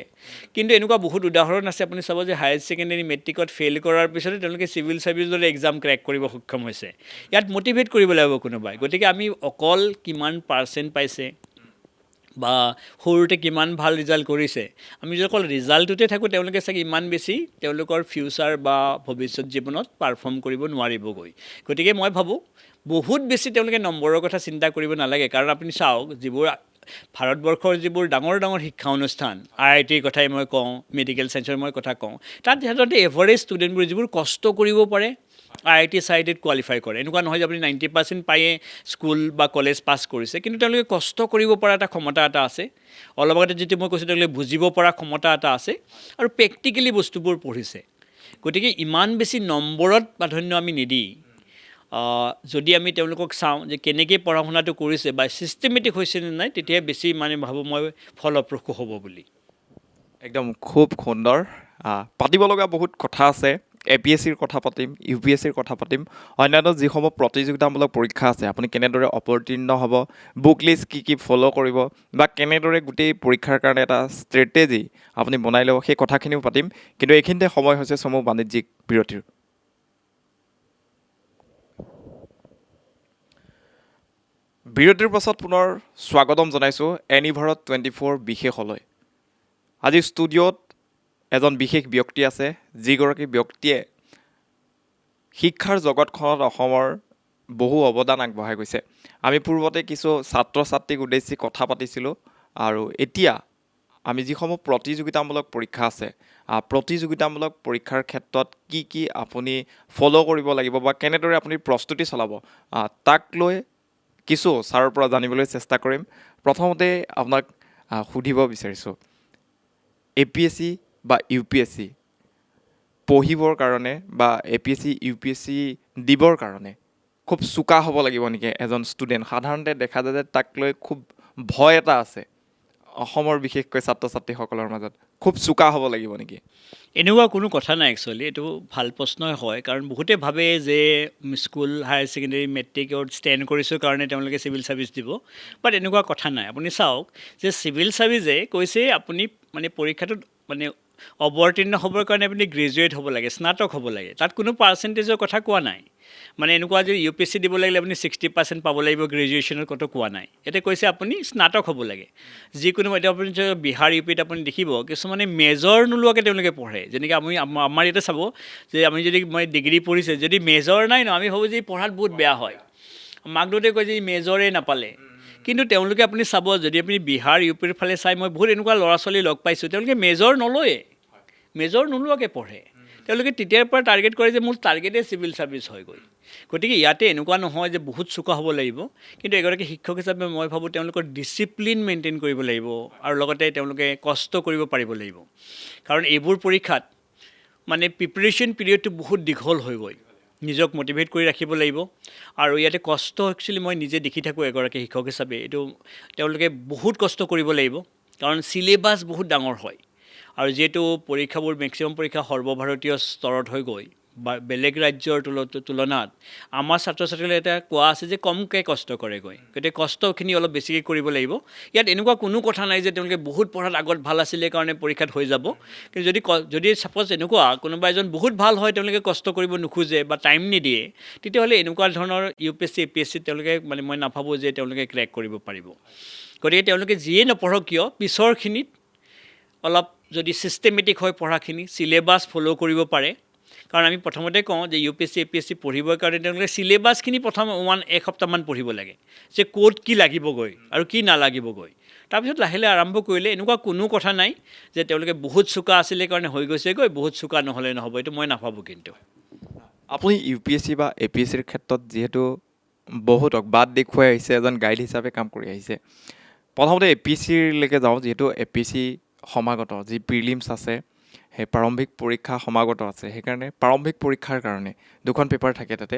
কিন্তু এনেকুৱা বহুত উদাহৰণ আছে, আপুনি চাব যে হায়াৰ ছেকেণ্ডেৰী মেট্ৰিকত ফেইল কৰাৰ পিছতে তেওঁলোকে চিভিল ছাৰ্ভিচৰ এক্সাম ক্ৰেক কৰিব সক্ষম হৈছে। ইয়াত মটিভেট কৰিব লাগিব কোনোবাই। গতিকে আমি অকল কিমান পাৰ্চেণ্ট পাইছে বা সৰুতে কিমান ভাল ৰিজাল্ট কৰিছে, আমি যদি অকল ৰিজাল্টটোতে থাকোঁ, তেওঁলোকে চাগে ইমান বেছি তেওঁলোকৰ ফিউচাৰ বা ভৱিষ্যত জীৱনত পাৰফৰ্ম কৰিব নোৱাৰিবগৈ। গতিকে মই ভাবোঁ বহুত বেছি তেওঁলোকে নম্বৰৰ কথা চিন্তা কৰিব নালাগে। কাৰণ আপুনি চাওক, যিবোৰ ভাৰতবৰ্ষৰ যিবোৰ ডাঙৰ ডাঙৰ শিক্ষা অনুষ্ঠান, IITৰ কথাই মই কওঁ, মেডিকেল ছায়েন্সৰ মই কথা কওঁ, তাত সাধাৰণতে এভাৰেজ ষ্টুডেণ্টবোৰ যিবোৰ কষ্ট কৰিব পাৰে IIT-SIITত কোৱালিফাই কৰে। এনেকুৱা নহয় যে আপুনি 90% পায়ে স্কুল বা কলেজ পাছ কৰিছে, কিন্তু তেওঁলোকে কষ্ট কৰিব পৰা এটা ক্ষমতা এটা আছে। অলপ আগতে যিটো মই কৈছোঁ, তেওঁলোকে বুজিব পৰা ক্ষমতা এটা আছে আৰু প্ৰেক্টিকেলি বস্তুবোৰ পঢ়িছে। গতিকে ইমান বেছি নম্বৰত প্ৰাধান্য আমি নিদি, যদি আমি তেওঁলোকক চাওঁ যে কেনেকৈ পঢ়া শুনাটো কৰিছে বা ছিষ্টেমেটিক হৈছে নে নাই, তেতিয়াহে বেছি মানে ভাবোঁ মই ফলপ্ৰসূ হ'ব বুলি। একদম খুব সুন্দৰ। পাতিব লগা বহুত কথা আছে। APSCৰ কথা পাতিম, UPSCৰ কথা পাতিম, অন্যান্য যিসমূহ প্ৰতিযোগিতামূলক পৰীক্ষা আছে, আপুনি কেনেদৰে অৱতীৰ্ণ হ'ব, বুক লিষ্ট কি ফ'ল' কৰিব বা কেনেদৰে গোটেই পৰীক্ষাৰ কাৰণে এটা ষ্ট্ৰেটেজি আপুনি বনাই ল'ব, সেই কথাখিনিও পাতিম। কিন্তু এইখিনিতে সময় হৈছে চমু বাণিজ্যিক বিৰতিৰ। বিৰতিৰ পাছত পুনৰ স্বাগতম জনাইছোঁ এনিভাৰত 24 বিশেষলৈ। আজি ষ্টুডিঅ'ত এজন বিশেষ ব্যক্তি আছে, যিগৰাকী ব্যক্তিয়ে শিক্ষাৰ জগতখনত অসমৰ বহু অৱদান আগবঢ়াই গৈছে। আমি পূৰ্বতে কিছু ছাত্ৰ ছাত্ৰীক উদ্দেশ্যি কথা পাতিছিলোঁ, আৰু এতিয়া আমি যিসমূহ প্ৰতিযোগিতামূলক পৰীক্ষা আছে, প্ৰতিযোগিতামূলক পৰীক্ষাৰ ক্ষেত্ৰত কি আপুনি ফ'ল' কৰিব লাগিব বা কেনেদৰে আপুনি প্ৰস্তুতি চলাব, তাক লৈ কিছু ছাৰৰ পৰা জানিবলৈ চেষ্টা কৰিম। প্ৰথমতে আপোনাক সুধিব বিচাৰিছোঁ, APSC বা UPSC পঢ়িবৰ কাৰণে বা APSC UPSC দিবৰ কাৰণে খুব চোকা হ'ব লাগিব নেকি এজন ষ্টুডেণ্ট? সাধাৰণতে দেখা যায় যে তাক লৈ খুব ভয় এটা আছে অসমৰ বিশেষকৈ ছাত্ৰ ছাত্ৰীসকলৰ মাজত। খুব চোকা হ'ব লাগিব নেকি? এনেকুৱা কোনো কথা নাই একচুৱেলি, এইটো ভাল প্ৰশ্নই হয়। কাৰণ বহুতে ভাবে যে স্কুল, হায়াৰ ছেকেণ্ডেৰী, মেট্ৰিকত ষ্টেণ্ড কৰিছোঁ কাৰণে তেওঁলোকে চিভিল ছাৰ্ভিচ দিব, বাট এনেকুৱা কথা নাই। আপুনি চাওক যে চিভিল ছাৰ্ভিচে কৈছে আপুনি মানে পৰীক্ষাটোত মানে অৱতীৰ্ণ হ'বৰ কাৰণে আপুনি গ্ৰেজুৱেট হ'ব লাগে, স্নাতক হ'ব লাগে। তাত কোনো পাৰ্চেণ্টেজৰ কথা কোৱা নাই। মানে এনেকুৱা যে UPSC দিব লাগিলে আপুনি 60% পাব লাগিব, গ্ৰেজুৱেশ্যনৰ কথা কোৱা নাই। এতিয়া কৈছে আপুনি স্নাতক হ'ব লাগে। যিকোনো এতিয়া আপুনি বিহাৰ UPত আপুনি দেখিব কিছুমানে মেজৰ নোলোৱাকৈ তেওঁলোকে পঢ়ে। যেনেকৈ আমাৰ ইয়াতে চাব যে আমি যদি মই ডিগ্ৰী পঢ়িছে, যদি মেজৰ নাই ন, আমি ভাবোঁ যে পঢ়াত বহুত বেয়া হয়। মাক দেউতাকে কয় যে মেজৰেই নাপালে। কিন্তু তেওঁলোকে আপুনি চাব, যদি আপুনি বিহাৰ UPৰ ফালে চাই, মই বহুত এনেকুৱা ল'ৰা ছোৱালী লগ পাইছোঁ, তেওঁলোকে মেজৰ নলয়ে, মেজৰ নোলোৱাকৈ পঢ়ে। তেওঁলোকে তেতিয়াৰ পৰা টাৰ্গেট কৰে যে মোৰ টাৰ্গেটেই চিভিল ছাৰ্ভিচ হৈ গ'ল। গতিকে ইয়াতে এনেকুৱা নহয় যে বহুত চোকা হ'ব লাগিব, কিন্তু এগৰাকী শিক্ষক হিচাপে মই ভাবোঁ তেওঁলোকৰ ডিচিপ্লিন মেইনটেইন কৰিব লাগিব আৰু লগতে তেওঁলোকে কষ্ট কৰিব পাৰিব লাগিব। কাৰণ এইবোৰ পৰীক্ষাত মানে প্ৰিপেৰেশ্যন পিৰিয়ডটো বহুত দীঘল হৈ গৈ নিজক মটিভেট কৰি ৰাখিব লাগিব। আৰু ইয়াতে কষ্ট একচুৱেলি মই নিজে দেখি থাকোঁ এগৰাকী শিক্ষক হিচাপে, এইটো তেওঁলোকে বহুত কষ্ট কৰিব লাগিব কাৰণ চিলেবাছ বহুত ডাঙৰ হয়। আৰু যিহেতু পৰীক্ষাবোৰ মেক্সিমাম পৰীক্ষা সৰ্বভাৰতীয় স্তৰত হৈ গৈ বা বেলেগ ৰাজ্যৰ তুলনাত আমাৰ ছাত্ৰ ছাত্ৰীসকলে এটা কোৱা আছে যে কমকৈ কষ্ট কৰেগৈ, গতিকে কষ্টখিনি অলপ বেছিকৈ কৰিব লাগিব। ইয়াত এনেকুৱা কোনো কথা নাই যে তেওঁলোকে বহুত পঢ়াত আগত ভাল আছিলে কাৰণে পৰীক্ষাত হৈ যাব। কিন্তু যদি ছাপ'জ এনেকুৱা কোনোবা এজন বহুত ভাল হয়, তেওঁলোকে কষ্ট কৰিব নোখোজে বা টাইম নিদিয়ে, তেতিয়াহ'লে এনেকুৱা ধৰণৰ UPSC APSC তেওঁলোকে মানে মই নাভাবোঁ যে তেওঁলোকে ক্ৰেক কৰিব পাৰিব। গতিকে তেওঁলোকে যিয়ে নপঢ়ক কিয় পিছৰখিনিত অলপ যদি ছিষ্টেমেটিক হয় পঢ়াখিনি, চিলেবাছ ফ'ল' কৰিব পাৰে। কাৰণ আমি প্ৰথমতে কওঁ যে UPSC APSC পঢ়িবৰ কাৰণে তেওঁলোকে চিলেবাছখিনি প্ৰথম এসপ্তাহমান পঢ়িব লাগে যে ক'ত কি লাগিবগৈ আৰু কি নালাগিবগৈ। তাৰপিছত লাহে লাহে আৰম্ভ কৰিলে এনেকুৱা কোনো কথা নাই যে তেওঁলোকে বহুত চোকা আছিলে কাৰণে হৈ গৈছেগৈ, বহুত চোকা নহ'লে নহ'ব, এইটো মই নাভাবোঁ। কিন্তু আপুনি UPSC বা APSCৰ ক্ষেত্ৰত যিহেতু বহুতক বাট দেখুৱাই আহিছে, এজন গাইড হিচাপে কাম কৰি আহিছে, প্ৰথমতে APSCলৈকে যাওঁ। যিহেতু APSC সমাগত যি প্ৰিলিমছ আছে, সেই প্ৰাৰম্ভিক পৰীক্ষা সমাগত আছে, সেইকাৰণে প্ৰাৰম্ভিক পৰীক্ষাৰ কাৰণে দুখন পেপাৰ থাকে তাতে।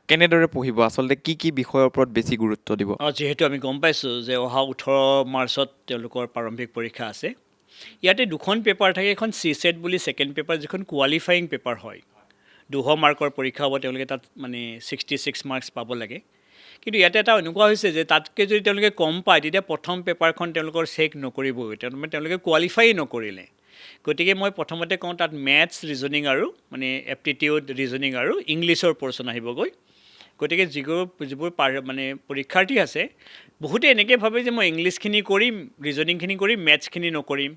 কেনেদৰে পঢ়িব, আচলতে কি কি বিষয়ৰ ওপৰত বেছি গুৰুত্ব দিব? যিহেতু আমি গম পাইছোঁ যে অহা 18 মাৰ্চত তেওঁলোকৰ প্ৰাৰম্ভিক পৰীক্ষা আছে, ইয়াতে দুখন পেপাৰ থাকে। এখন CSET বুলি ছেকেণ্ড পেপাৰ, যিখন কোৱালিফাইং পেপাৰ হয়, 200 মাৰ্কৰ পৰীক্ষা হ'ব, তেওঁলোকে তাত মানে 66 মাৰ্কছ পাব লাগে। কিন্তু ইয়াতে এটা এনেকুৱা হৈছে যে তাতকৈ যদি তেওঁলোকে কম পায়, তেতিয়া প্ৰথম পেপাৰখন তেওঁলোকৰ চেক নকৰিবই, তেওঁলোকে কোৱালিফাই নকৰিলে। গতিকে মই প্ৰথমতে কওঁ তাত মেথছ, ৰিজনিং আৰু মানে এপ্টিটিউড, ৰিজনিং আৰু ইংলিছৰ পৰ্চন আহিবগৈ। গতিকে যিবোৰ মানে পৰীক্ষাৰ্থী আছে, বহুতে এনেকৈ ভাবে যে মই ইংলিছখিনি কৰিম, ৰিজনিংখিনি কৰিম, মেথছখিনি নকৰিম।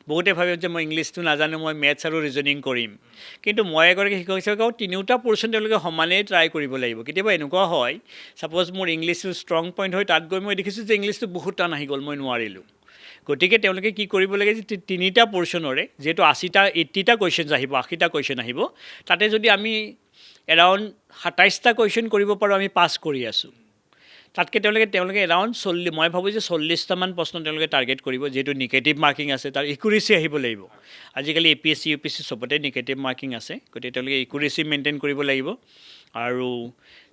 বহুতে ভাবে যে মই ইংলিছটো নাজানো, মই মেথছ আৰু ৰিজনিং কৰিম। কিন্তু মই এগৰাকী শিক্ষক হিচাপে কওঁ তিনিওটা পৰ্চন তেওঁলোকে সমানেই ট্ৰাই কৰিব লাগিব। কেতিয়াবা এনেকুৱা হয়, ছাপ'জ মোৰ ইংলিছটো ষ্ট্ৰং পইণ্ট হয়, তাত গৈ মই দেখিছোঁ যে ইংলিছটো বহুত টান আহি গ'ল, মই নোৱাৰিলোঁ। গতিকে তেওঁলোকে কি কৰিব লাগে যে তিনিটা পৰ্চনৰে, যিহেতু 80টা কুৱেশ্যনছ আহিব, 80টা কুৱেশ্যন আহিব, তাতে যদি আমি এৰাউণ্ড 27টা কুৱেশ্যন কৰিব পাৰোঁ, আমি পাছ কৰি আছোঁ। তাতকৈ তেওঁলোকে এৰাউণ্ড মই ভাবোঁ যে 40টামান প্ৰশ্ন তেওঁলোকে টাৰ্গেট কৰিব। যিহেতু নিগেটিভ মাৰ্কিং আছে, তাৰ একুৰেচি আহিব লাগিব। আজিকালি APSC UPSC চবতে নিগেটিভ মাৰ্কিং আছে, গতিকে তেওঁলোকে একুৰেচি মেইনটেইন কৰিব লাগিব। আৰু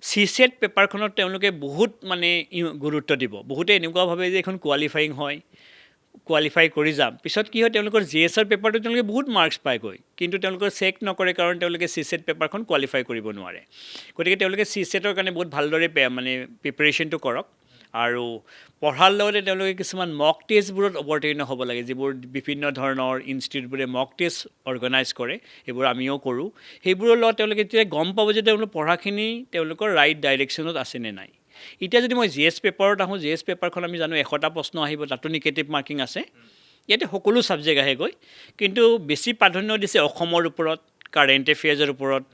CSET পেপাৰখনত তেওঁলোকে বহুত মানে গুৰুত্ব দিব। বহুতে এনেকুৱা ভাবে যে এইখন কোৱালিফাইং হয়, কোৱালিফাই কৰি যাম, পিছত কি হয় তেওঁলোকৰ GSৰ পেপাৰটো তেওঁলোকে বহুত মাৰ্কছ পায়গৈ, কিন্তু তেওঁলোকৰ চেক নকৰে কাৰণ তেওঁলোকে CSET পেপাৰখন কোৱালিফাই কৰিব নোৱাৰে। গতিকে তেওঁলোকে CSETৰ কাৰণে বহুত ভালদৰে মানে প্ৰিপেৰেশ্যনটো কৰক। আৰু পঢ়াৰ লগতে তেওঁলোকে কিছুমান মক টেষ্টবোৰত অৱতীৰ্ণ হ'ব লাগে, যিবোৰ বিভিন্ন ধৰণৰ ইনষ্টিটিউটবোৰে মক টেষ্ট অৰ্গেনাইজ কৰে, সেইবোৰ আমিও কৰোঁ। সেইবোৰৰ লগত তেওঁলোকে তেতিয়া গম পাব যে তেওঁলোকৰ পঢ়াখিনি তেওঁলোকৰ ৰাইট ডাইৰেকশ্যনত আছেনে নাই। এতিয়া যদি মই GS পেপাৰত আহোঁ, GS পেপাৰখন আমি জানো 100টা প্ৰশ্ন আহিব, তাতো নিগেটিভ মাৰ্কিং আছে। ইয়াতে সকলো ছাবজেক্ট আহেগৈ, কিন্তু বেছি প্ৰাধান্য দিছে অসমৰ ওপৰত, কাৰেণ্ট এফেয়াৰ্ছৰ ওপৰত,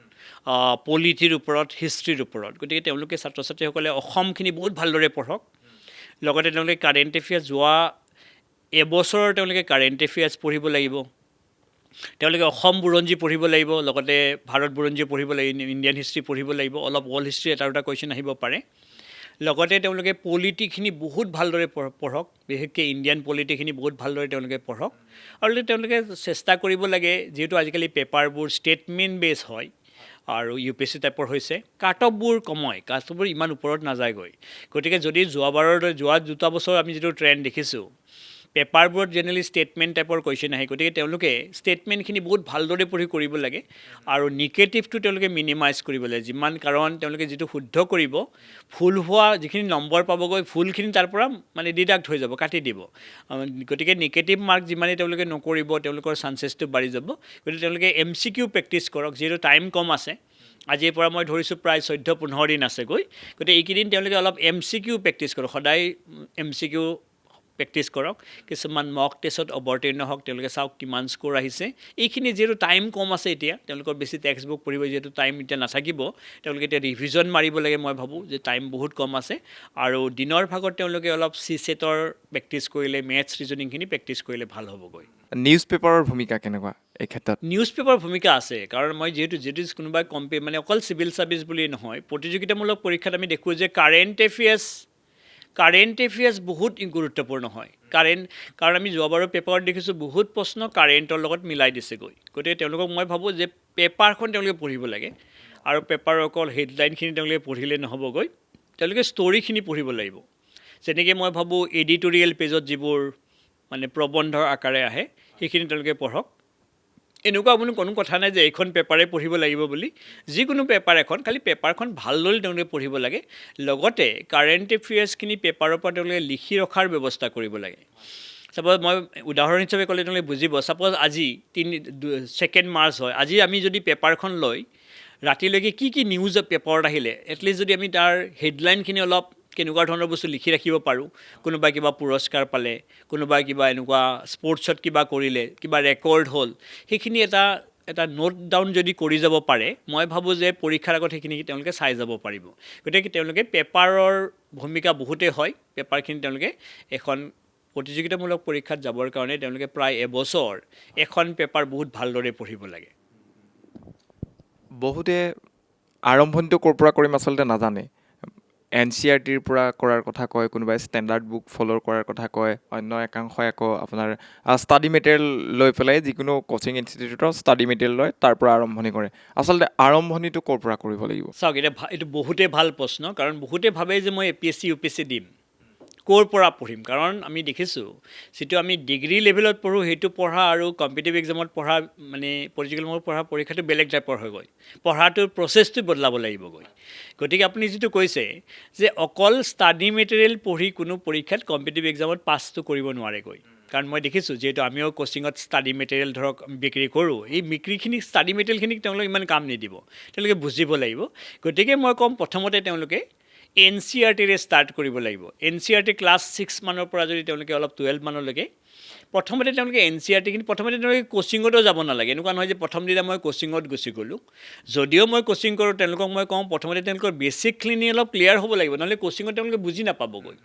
পলিটিৰ ওপৰত, হিষ্ট্ৰীৰ ওপৰত। গতিকে তেওঁলোকে ছাত্ৰ ছাত্ৰীসকলে অসমখিনি বহুত ভালদৰে পঢ়ক। লগতে তেওঁলোকে কাৰেণ্ট এফেয়াৰ্ছ যোৱা এবছৰৰ তেওঁলোকে কাৰেণ্ট এফেয়াৰ্ছ পঢ়িব লাগিব। তেওঁলোকে অসম বুৰঞ্জী পঢ়িব লাগিব, লগতে ভাৰত বুৰঞ্জী পঢ়িব লাগিব, ইণ্ডিয়ান হিষ্ট্ৰী পঢ়িব লাগিব, অলপ ৱৰ্ল্ড হিষ্ট্ৰী এটা দুটা কুৱেশ্যন আহিব পাৰে। লগতে তেওঁলোকে পলিটিখিনি বহুত ভালদৰে পঢ়ক, বিশেষকৈ ইণ্ডিয়ান পলিটিখিনি বহুত ভালদৰে তেওঁলোকে পঢ়ক। আৰু তেওঁলোকে চেষ্টা কৰিব লাগে, যিহেতু আজিকালি পেপাৰবোৰ ষ্টেটমেণ্ট বেছ হয় আৰু UPSC টাইপৰ হৈছে, কাট অফবোৰ কময়, কাট অফবোৰ ইমান ওপৰত নাযায়গৈ। গতিকে যদি যোৱা দুটা বছৰ আমি যিটো ট্ৰেণ্ড দেখিছোঁ, পেপাৰবোৰত জেনেৰেলি ষ্টেটমেণ্ট টাইপৰ কুৱেশ্যন আহে, গতিকে তেওঁলোকে ষ্টেটমেণ্টখিনি বহুত ভালদৰে পঢ়ি কৰিব লাগে। আৰু নিগেটিভটো তেওঁলোকে মিনিমাইজ কৰিব লাগে যিমান, কাৰণ তেওঁলোকে যিটো শুদ্ধ কৰিব, ভুল হোৱা যিখিনি নম্বৰ পাবগৈ, ভুলখিনি তাৰ পৰা মানে ডিডাক্ট হৈ যাব, কাটি দিব। গতিকে নিগেটিভ মাৰ্ক যিমানেই তেওঁলোকে নকৰিব, তেওঁলোকৰ চান্সেছটো বাঢ়ি যাব। গতিকে তেওঁলোকে MCQ প্ৰেক্টিছ কৰক, যিহেতু টাইম কম আছে। আজিৰ পৰা মই ধৰিছোঁ প্ৰায় 14-15 দিন আছেগৈ। গতিকে এইকেইদিন তেওঁলোকে অলপ MCQ প্ৰেক্টিছ কৰক, সদায় MCQ প্ৰেক্টিছ কৰক কিছুমান মক টেষ্টত অৱতীৰ্ণ হওক তেওঁলোকে চাওক কিমান স্ক'ৰ আহিছে এইখিনি যিহেতু টাইম কম আছে এতিয়া তেওঁলোকৰ বেছি টেক্সট বুক পঢ়িব যিহেতু টাইম এতিয়া নাথাকিব তেওঁলোকে এতিয়া ৰিভিজন মাৰিব লাগে মই ভাবোঁ যে টাইম বহুত কম আছে আৰু দিনৰ ভাগত তেওঁলোকে অলপ CSET-ৰ প্ৰেক্টিছ কৰিলে মেথছ ৰিজনিংখিনি প্ৰেক্টিছ কৰিলে ভাল হ'বগৈ নিউজ পেপাৰৰ ভূমিকা কেনেকুৱা এই ক্ষেত্ৰত নিউজ পেপাৰ ভূমিকা আছে কাৰণ মই যিহেতু কোনোবাই মানে অকল চিভিল ছাৰ্ভিচ বুলিয়েই নহয় প্ৰতিযোগিতামূলক পৰীক্ষাত আমি দেখোঁ যে কাৰেণ্ট এফেয়াৰ্ছ বহুত গুৰুত্বপূৰ্ণ হয় কাৰণ আমি যোৱাবাৰৰ পেপাৰত দেখিছোঁ বহুত প্ৰশ্ন কাৰেণ্টৰ লগত মিলাই দিছেগৈ গতিকে তেওঁলোকক মই ভাবোঁ যে পেপাৰখন তেওঁলোকে পঢ়িব লাগে আৰু পেপাৰৰ অকল হেডলাইনখিনি তেওঁলোকে পঢ়িলে নহ'বগৈ তেওঁলোকে ষ্টৰিখিনি পঢ়িব লাগিব যেনেকৈ মই ভাবোঁ এডিটৰিয়েল পেজত যিবোৰ মানে প্ৰবন্ধৰ আকাৰে আহে সেইখিনি তেওঁলোকে পঢ়ক এনেকুৱা কোনো কথা নাই যে এইখন পেপাৰে পঢ়িব লাগিব বুলি যিকোনো পেপাৰ এখন খালি পেপাৰখন ভালদৰে তেওঁলোকে পঢ়িব লাগে লগতে কাৰেণ্ট এফেয়াৰ্ছখিনি পেপাৰৰ পৰা তেওঁলোকে লিখি ৰখাৰ ব্যৱস্থা কৰিব লাগে চাপ'জ মই উদাহৰণ হিচাপে ক'লে তেওঁলোকে বুজিব চাপ'জ আজি 2 মাৰ্চ হয় আজি আমি যদি পেপাৰখন লৈ ৰাতিলৈকে কি নিউজ পেপাৰত আহিলে এটলিষ্ট যদি আমি তাৰ হেডলাইনখিনি অলপ কেনেকুৱা ধৰণৰ বস্তু লিখি ৰাখিব পাৰোঁ কোনোবাই কিবা পুৰস্কাৰ পালে কোনোবাই কিবা এনেকুৱা স্পৰ্টছত কিবা কৰিলে কিবা ৰেকৰ্ড হ'ল সেইখিনি এটা নোট ডাউন যদি কৰি যাব পাৰে মই ভাবোঁ যে পৰীক্ষাৰ আগত সেইখিনি তেওঁলোকে চাই যাব পাৰিব গতিকে তেওঁলোকে পেপাৰৰ ভূমিকা বহুতেই হয় পেপাৰখিনি তেওঁলোকে এখন প্ৰতিযোগিতামূলক পৰীক্ষাত যাবৰ কাৰণে তেওঁলোকে প্ৰায় এবছৰ এখন পেপাৰ বহুত ভালদৰে পঢ়িব লাগে বহুতে আৰম্ভণিটো ক'ৰ পৰা কৰিম আচলতে নাজানে NCERTৰ পৰা কৰাৰ কথা কয় কোনোবাই ষ্টেণ্ডাৰ্ড বুক ফ'ল' কৰাৰ কথা কয় অন্য একাংশই আকৌ আপোনাৰ ষ্টাডি মেটেৰিয়েল লৈ পেলাই যিকোনো কোচিং ইনষ্টিটিউটৰ ষ্টাডি মেটেৰিয়েল লয় তাৰ পৰা আৰম্ভণি কৰে আচলতে আৰম্ভণিটো ক'ৰ পৰা কৰিব লাগিব চাওক এতিয়া এইটো বহুতেই ভাল প্ৰশ্ন কাৰণ বহুতে ভাবে যে মই APSC UPSC দিম ক'ৰ পৰা পঢ়িম কাৰণ আমি দেখিছোঁ যিটো আমি ডিগ্ৰী লেভেলত পঢ়োঁ সেইটো পঢ়া আৰু কম্পিটিটিভ এক্সামত পঢ়া মানে পলিটিকেলত পঢ়া পৰীক্ষাটো বেলেগ টাইপৰ হৈ গ'ল পঢ়াটোৰ প্ৰচেছটো বদলাব লাগিবগৈ গতিকে আপুনি যিটো কৈছে যে অকল ষ্টাডি মেটেৰিয়েল পঢ়ি কোনো পৰীক্ষাত কম্পিটিটিভ এক্সামত পাছটো কৰিব নোৱাৰেগৈ কাৰণ মই দেখিছোঁ যিহেতু আমিও কোচিঙত ষ্টাডি মেটেৰিয়েল ধৰক বিক্ৰী কৰোঁ এই বিক্ৰীখিনি ষ্টাডি মেটেৰিয়েলখিনিক তেওঁলোকে ইমান কাম নিদিব তেওঁলোকে বুজিব লাগিব গতিকে মই ক'ম প্ৰথমতে তেওঁলোকে NCERTৰে ষ্টাৰ্ট কৰিব লাগিব NCERT ক্লাছ 6 মানৰ পৰা যদি তেওঁলোকে অলপ 12 মানলৈকে প্ৰথমতে তেওঁলোকে NCERTখিনি প্ৰথমতে তেওঁলোকে কোচিঙতো যাব নালাগে এনেকুৱা নহয় যে প্ৰথম দিনা মই কোচিঙত গুচি গ'লোঁ যদিও মই কোচিং কৰোঁ তেওঁলোকক মই কওঁ প্ৰথমতে তেওঁলোকৰ বেছিকখিনি অলপ ক্লিয়াৰ হ'ব লাগিব নহ'লে কোচিঙত তেওঁলোকে বুজি নাপাবগৈ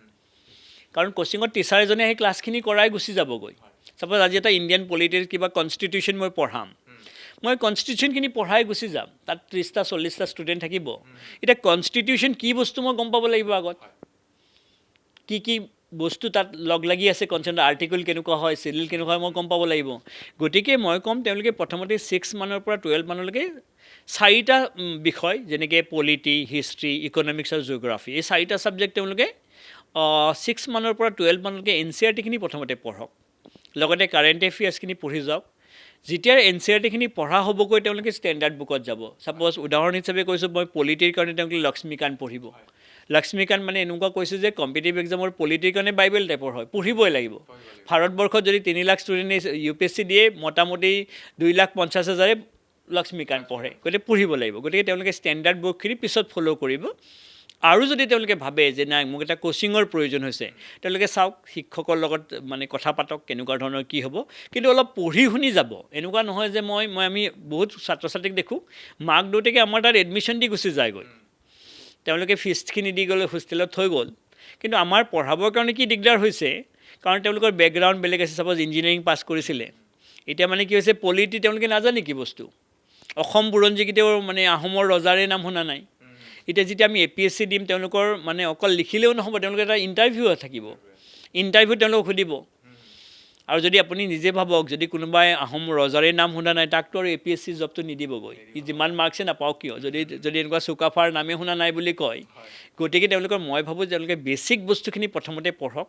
কাৰণ কোচিঙত টিচাৰ এজনে সেই ক্লাছখিনি কৰাই গুচি যাবগৈ চাপ'জ আজি এটা ইণ্ডিয়ান পলিটিৰ কিবা কনষ্টিটিউশ্যন মই পঢ়াম মই কনষ্টিটিউশ্যনখিনি পঢ়াই গুচি যাম তাত 30টা 40টা ষ্টুডেণ্ট থাকিব এতিয়া কনষ্টিটিউশ্যন কি বস্তু মই গম পাব লাগিব আগত কি বস্তু তাত লগ লাগি আছে কনষ্টিটিউশ্যন আৰ্টিকল কেনেকুৱা হয় চিডিউল কেনেকুৱা হয় মই গম পাব লাগিব গতিকে মই ক'ম তেওঁলোকে প্ৰথমতে 6 মানৰ পৰা 12 মানলৈকে 4টা বিষয় যেনেকৈ পলিটি হিষ্ট্ৰী ইকনমিক্স আৰু জিঅ'গ্ৰাফী এই 4টা ছাবজেক্ট তেওঁলোকে 6 মানৰ পৰা 12 মানলৈকে NCERTখিনি প্ৰথমতে পঢ়ক লগতে কাৰেণ্ট এফেয়াৰ্ছখিনি পঢ়ি যাওক যেতিয়া NCERTখিনি পঢ়া হ'বগৈ তেওঁলোকে ষ্টেণ্ডাৰ্ড বুকত যাব চাপ'জ উদাহৰণ হিচাপে কৈছোঁ মই পলিটিৰ কাৰণে তেওঁলোকে লক্ষ্মীকান্ত পঢ়িব লক্ষ্মীকান্ত মানে এনেকুৱা কৈছোঁ যে কম্পিটিটিভ এক্সামৰ পলিটিৰ কাৰণে বাইবেল টাইপৰ হয় পঢ়িবই লাগিব ভাৰতবৰ্ষত যদি 3 লাখ ষ্টুডেণ্টে UPSC দিয়ে মোটামুটি 2,50,000 লক্ষ্মীকান্ত পঢ়ে গতিকে পঢ়িব লাগিব গতিকে তেওঁলোকে ষ্টেণ্ডাৰ্ড বুকখিনি পিছত ফ'ল' কৰিব আৰু যদি তেওঁলোকে ভাবে যে নাই মোক এটা কোচিঙৰ প্ৰয়োজন হৈছে তেওঁলোকে চাওক শিক্ষকৰ লগত মানে কথা পাতক কেনেকুৱা ধৰণৰ কি হ'ব কিন্তু অলপ পঢ়ি শুনি যাব এনেকুৱা নহয় যে আমি বহুত ছাত্ৰ ছাত্ৰীক দেখোঁ মাক দেউতাকে আমাৰ তাত এডমিশ্যন দি গুচি যায়গৈ তেওঁলোকে ফিজখিনি দি গ'লে হোষ্টেলত থৈ গ'ল কিন্তু আমাৰ পঢ়াবৰ কাৰণে কি দিগদাৰ হৈছে কাৰণ তেওঁলোকৰ বেকগ্ৰাউণ্ড বেলেগ আছে চাপ'জ ইঞ্জিনিয়াৰিং পাছ কৰিছিলে এতিয়া মানে কি হৈছে পলিটি তেওঁলোকে নাজানে কি বস্তু অসম বুৰঞ্জী কেতিয়াও মানে আহোমৰ ৰজাৰে নাম শুনা নাই এতিয়া যেতিয়া আমি APSC দিম তেওঁলোকৰ মানে অকল লিখিলেও নহ'ব তেওঁলোকে এটা ইণ্টাৰভিউ থাকিব ইণ্টাৰভিউ তেওঁলোকক সুধিব আৰু যদি আপুনি নিজে ভাবক যদি কোনোবাই আহোম ৰজাৰে নাম শুনা নাই তাকতো আৰু APSC জবটো নিদিবগৈ সি যিমান মাৰ্কছে নাপাওক কিয় যদি এনেকুৱা চুকাফাৰ নামে শুনা নাই বুলি কয় গতিকে তেওঁলোকৰ মই ভাবোঁ তেওঁলোকে বেছিক বস্তুখিনি প্ৰথমতে পঢ়ক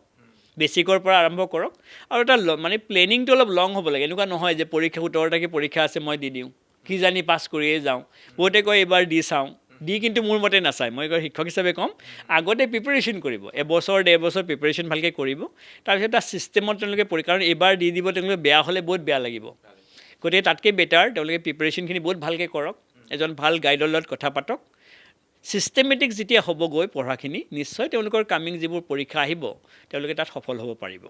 বেছিকৰ পৰা আৰম্ভ কৰক আৰু এটা মানে প্লেনিংটো অলপ লং হ'ব লাগে এনেকুৱা নহয় যে পৰীক্ষা 17 তাৰিখে পৰীক্ষা আছে মই দি দিওঁ কি জানি পাছ কৰিয়ে যাওঁ বহুতে কয় এইবাৰ দি চাওঁ দি কিন্তু মোৰ মতে নাচায় মই শিক্ষক হিচাপে ক'ম আগতে প্ৰিপেৰেশ্যন কৰিব এবছৰ 1.5 বছৰ প্ৰিপেৰেশ্যন ভালকৈ কৰিব তাৰপিছত এটা ছিষ্টেমত তেওঁলোকে কাৰণ এইবাৰ দি দিব তেওঁলোকে বেয়া হ'লে বহুত বেয়া লাগিব গতিকে তাতকৈ বেটাৰ তেওঁলোকে প্ৰিপেৰেশ্যনখিনি বহুত ভালকৈ কৰক এজন ভাল গাইডৰ লগত কথা পাতক ছিষ্টেমেটিক যেতিয়া হ'বগৈ পঢ়াখিনি নিশ্চয় তেওঁলোকৰ কামিং যিবোৰ পৰীক্ষা আহিব তেওঁলোকে তাত সফল হ'ব পাৰিব।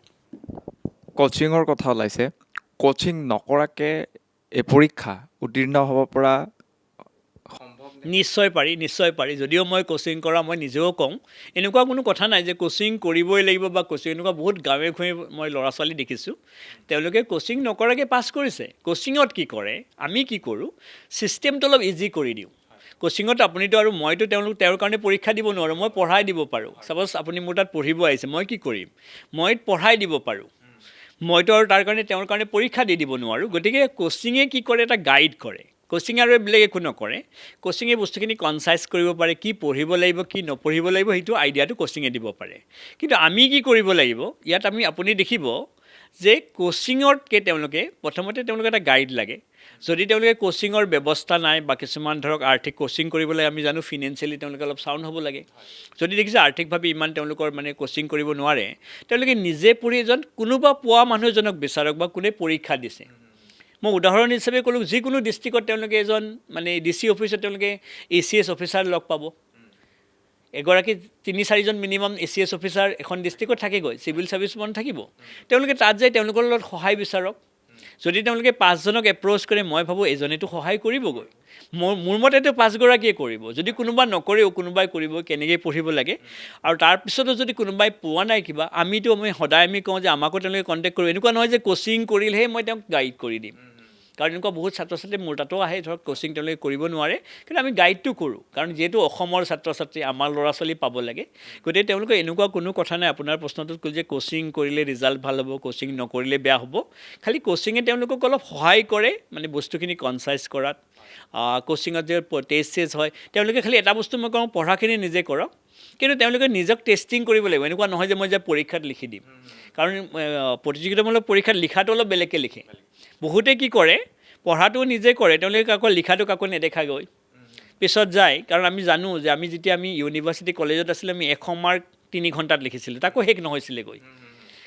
কোচিঙৰ কথা ওলাইছে, কোচিং নকৰাকৈ এই পৰীক্ষা উত্তীৰ্ণ হ'ব পৰা সম্ভৱ নে? নিশ্চয় পাৰি। যদিও মই কোচিং কৰা মই নিজেও কওঁ, এনেকুৱা কোনো কথা নাই যে কোচিং কৰিবই লাগিব বা কোচিং, এনেকুৱা বহুত গাঁৱে ভূঞে মই ল'ৰা ছোৱালী দেখিছোঁ তেওঁলোকে কোচিং নকৰাকৈ পাছ কৰিছে। কোচিঙত কি কৰে, আমি কি কৰোঁ, ছিষ্টেমটো অলপ ইজি কৰি দিওঁ। কোচিঙত আপুনিতো আৰু মইতো তেওঁৰ কাৰণে পৰীক্ষা দিব নোৱাৰোঁ, মই পঢ়াই দিব পাৰোঁ। ছাপ'জ আপুনি মোৰ তাত পঢ়িব আহিছে, মই কি কৰিম, মই পঢ়াই দিব পাৰোঁ। মইতো আৰু তাৰ কাৰণে তেওঁৰ কাৰণে পৰীক্ষা দি দিব নোৱাৰোঁ। গতিকে কোচিঙে কি কৰে, এটা গাইড কৰে। কোচিং আৰু বেলেগ একো নকৰে। কোচিঙে বস্তুখিনি কনচাইজ কৰিব পাৰে, কি পঢ়িব লাগিব কি নপঢ়িব লাগিব সেইটো আইডিয়াটো কোচিঙে দিব পাৰে। কিন্তু আমি কি কৰিব লাগিব, ইয়াত আপুনি দেখিব যে কোচিঙতকৈ প্ৰথমতে তেওঁলোকে এটা গাইড লাগে। যদি তেওঁলোকে কোচিঙৰ ব্যৱস্থা নাই বা কিছুমান ধৰক আৰ্থিক কোচিং কৰিবলৈ আমি জানো ফিনেন্সিয়েলি তেওঁলোকে অলপ চাউণ্ড হ'ব লাগে। যদি দেখিছে আৰ্থিকভাৱে ইমান তেওঁলোকৰ কোচিং কৰিব নোৱাৰে, তেওঁলোকে নিজে পঢ়ি কোনোবা পোৱা মানুহ এজনক বিচাৰক বা কোনে পৰীক্ষা দিছে। মই উদাহৰণ হিচাপে ক'লোঁ, যিকোনো ডিষ্ট্ৰিক্টত তেওঁলোকে এজন DC অফিচত তেওঁলোকে ACS অফিচাৰ লগ পাব। এগৰাকী 3-4জন মিনিমাম ACS অফিচাৰ এখন ডিষ্ট্ৰিক্টত থাকিবই, চিভিল ছাৰ্ভিচমান থাকিব। তেওঁলোকে তাত যাই তেওঁলোকৰ লগত সহায় বিচাৰক। যদি তেওঁলোকে 5জনক এপ্ৰ'চ কৰে, মই ভাবোঁ এজনেতো সহায় কৰিবগৈ। মোৰ মতেতো 5গৰাকীয়ে কৰিব। যদি কোনোবা নকৰেও কোনোবাই কৰিব, কেনেকৈ পঢ়িব লাগে। আৰু তাৰপিছতো যদি কোনোবাই পোৱা নাই কিবা, আমি সদায় কওঁ যে আমাকো তেওঁলোকে কণ্টেক্ট কৰিব। এনেকুৱা নহয় যে কোচিং কৰিলেহে মই তেওঁক গাইড কৰি দিম। কাৰণ এনেকুৱা বহুত ছাত্ৰ ছাত্ৰী মোৰ তাতো আহে, ধৰক কোচিং তেওঁলোকে কৰিব নোৱাৰে, কিন্তু আমি গাইডটো কৰোঁ। কাৰণ যিহেতু অসমৰ ছাত্ৰ ছাত্ৰী আমাৰ ল'ৰা ছোৱালী পাব লাগে, গতিকে তেওঁলোকে এনেকুৱা কোনো কথা নাই। আপোনাৰ প্ৰশ্নটোত ক'ল যে কোচিং কৰিলে ৰিজাল্ট ভাল হ'ব, কোচিং নকৰিলে বেয়া হ'ব। খালি কোচিঙে তেওঁলোকক অলপ সহায় কৰে, বস্তুখিনি কনচাইজ কৰাত। কোচিঙত যে টেষ্ট হয়, তেওঁলোকে খালি এটা বস্তু মই কওঁ, পঢ়াখিনি নিজে কৰক, কিন্তু তেওঁলোকে নিজক টেষ্টিং কৰিব লাগিব। এনেকুৱা নহয় যে মই যে পৰীক্ষাত লিখি দিম। কাৰণ প্ৰতিযোগিতামূলক পৰীক্ষাত লিখাটো অলপ বেলেগকৈ লিখে। বহুতে কি কৰে, পঢ়াটো নিজে কৰে, তেওঁলোকে লিখাটো কাকো নেদেখাগৈ পিছত যায়। কাৰণ আমি জানো যে যেতিয়া আমি ইউনিভাৰ্চিটি কলেজত আছিলোঁ, আমি 100 মাৰ্ক 3 ঘণ্টাত লিখিছিলোঁ, তাকো শেষ নহৈছিলেগৈ।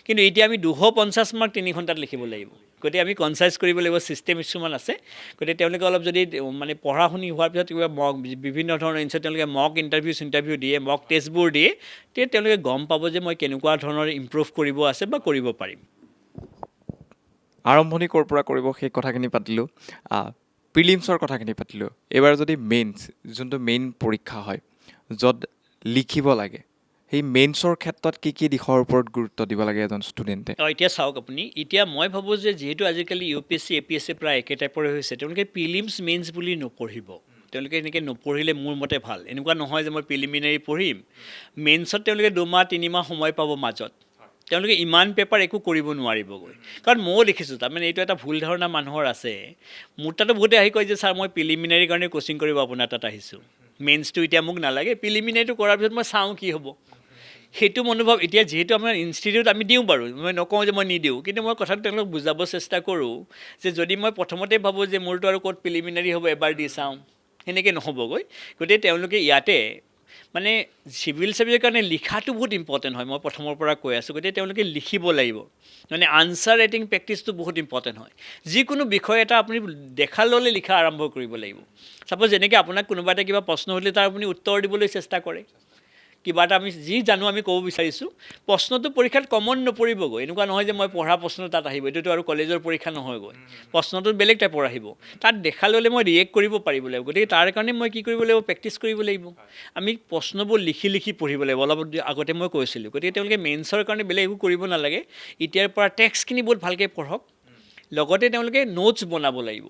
কিন্তু এতিয়া আমি 250 মাৰ্ক 3 ঘণ্টাত লিখিব লাগিব। গতিকে আমি কনচাইজ কৰিব লাগিব, ছিষ্টেম কিছুমান আছে। গতিকে তেওঁলোকে অলপ যদি পঢ়া শুনি হোৱাৰ পিছত কিবা বিভিন্ন ধৰণৰ তেওঁলোকে মক ইণ্টাৰভিউ দিয়ে, মক টেষ্টবোৰ দিয়ে, তেতিয়া তেওঁলোকে গম পাব যে মই কেনেকুৱা ধৰণৰ ইম্প্ৰুভ কৰিব আছে বা কৰিব পাৰিম। আৰম্ভণি ক'ৰ পৰা কৰিব সেই কথাখিনি পাতিলোঁ, প্ৰিলিমছৰ কথাখিনি পাতিলোঁ। এইবাৰ যদি যোনটো মেইন পৰীক্ষা হয়, য'ত লিখিব লাগে, সেই মেইনছৰ ক্ষেত্ৰত কি দিশৰ ওপৰত গুৰুত্ব দিব লাগে এজন ষ্টুডেণ্টে? এতিয়া চাওক আপুনি, এতিয়া মই ভাবোঁ যে যিহেতু আজিকালি UPSC APSC প্ৰায় একে টাইপৰে হৈছে, তেওঁলোকে প্ৰিলিমছ মেইনছ বুলি নপঢ়িব। তেওঁলোকে এনেকৈ নপঢ়িলে মোৰ মতে ভাল। এনেকুৱা নহয় যে মই প্ৰিলিমিনাৰী পঢ়িম, মেইনছত তেওঁলোকে 2-3 মাহ সময় পাব মাজত। তেওঁলোকে ইমান পেপাৰ একো কৰিব নোৱাৰিবগৈ। কাৰণ ময়ো দেখিছোঁ, এইটো এটা ভুল ধাৰণা মানুহৰ আছে। মোৰ তাতো বহুতে আহি কয় যে ছাৰ মই প্ৰিলিমিনাৰীৰ কাৰণে কোচিং কৰিব আপোনাৰ তাত আহিছোঁ, মেইনছটো এতিয়া মোক নালাগে, প্ৰিলিমিনাৰীটো কৰাৰ পিছত মই চাওঁ কি হ'ব। সেইটো মনোভাৱ এতিয়া যিহেতু আমাৰ ইনষ্টিটিউট আমি দিওঁ বাৰু, মই নকওঁ যে মই নিদিওঁ, কিন্তু মই কথাটো তেওঁলোকক বুজাব চেষ্টা কৰোঁ যে যদি মই প্ৰথমতে ভাবোঁ যে মোৰতো আৰু ক'ত প্ৰিলিমিনাৰী হ'ব, এবাৰ দি চাওঁ, সেনেকৈ নহ'বগৈ। গতিকে তেওঁলোকে ইয়াতে চিভিল ছাৰ্ভিচৰ কাৰণে লিখাটো বহুত ইম্পৰ্টেণ্ট হয়, মই প্ৰথমৰ পৰা কৈ আছোঁ। গতিকে তেওঁলোকে লিখিব লাগিব, আনচাৰ ৰাইটিং প্ৰেক্টিছটো বহুত ইম্পৰ্টেণ্ট হয়। যিকোনো বিষয় এটা আপুনি দেখা ল'লে লিখা আৰম্ভ কৰিব লাগিব। ছাপ'জ যেনেকৈ আপোনাক কোনোবা এটা কিবা প্ৰশ্ন সুধিলে তাৰ আপুনি উত্তৰ দিবলৈ চেষ্টা কৰে। কিবা এটা আমি যি জানো আমি ক'ব বিচাৰিছোঁ, প্ৰশ্নটো পৰীক্ষাত কমন নপৰিবগৈ। এনেকুৱা নহয় যে মই পঢ়া প্ৰশ্ন তাত আহিব, এইটোতো আৰু কলেজৰ পৰীক্ষা নহয়গৈ। প্ৰশ্নটো বেলেগ টাইপৰ আহিব, তাত দেখা ল'লে মই ৰিয়েক্ট কৰিব পাৰিব লাগিব। গতিকে তাৰ কাৰণে মই কি কৰিব লাগিব, প্ৰেক্টিছ কৰিব লাগিব। আমি প্ৰশ্নবোৰ লিখি পঢ়িব লাগিব, অলপ আগতে মই কৈছিলোঁ। গতিকে তেওঁলোকে মেইনছৰ কাৰণে বেলেগ একো কৰিব নালাগে, এতিয়াৰ পৰা টেক্সটখিনি বহুত ভালকৈ পঢ়ক। লগতে তেওঁলোকে নোটছ বনাব লাগিব,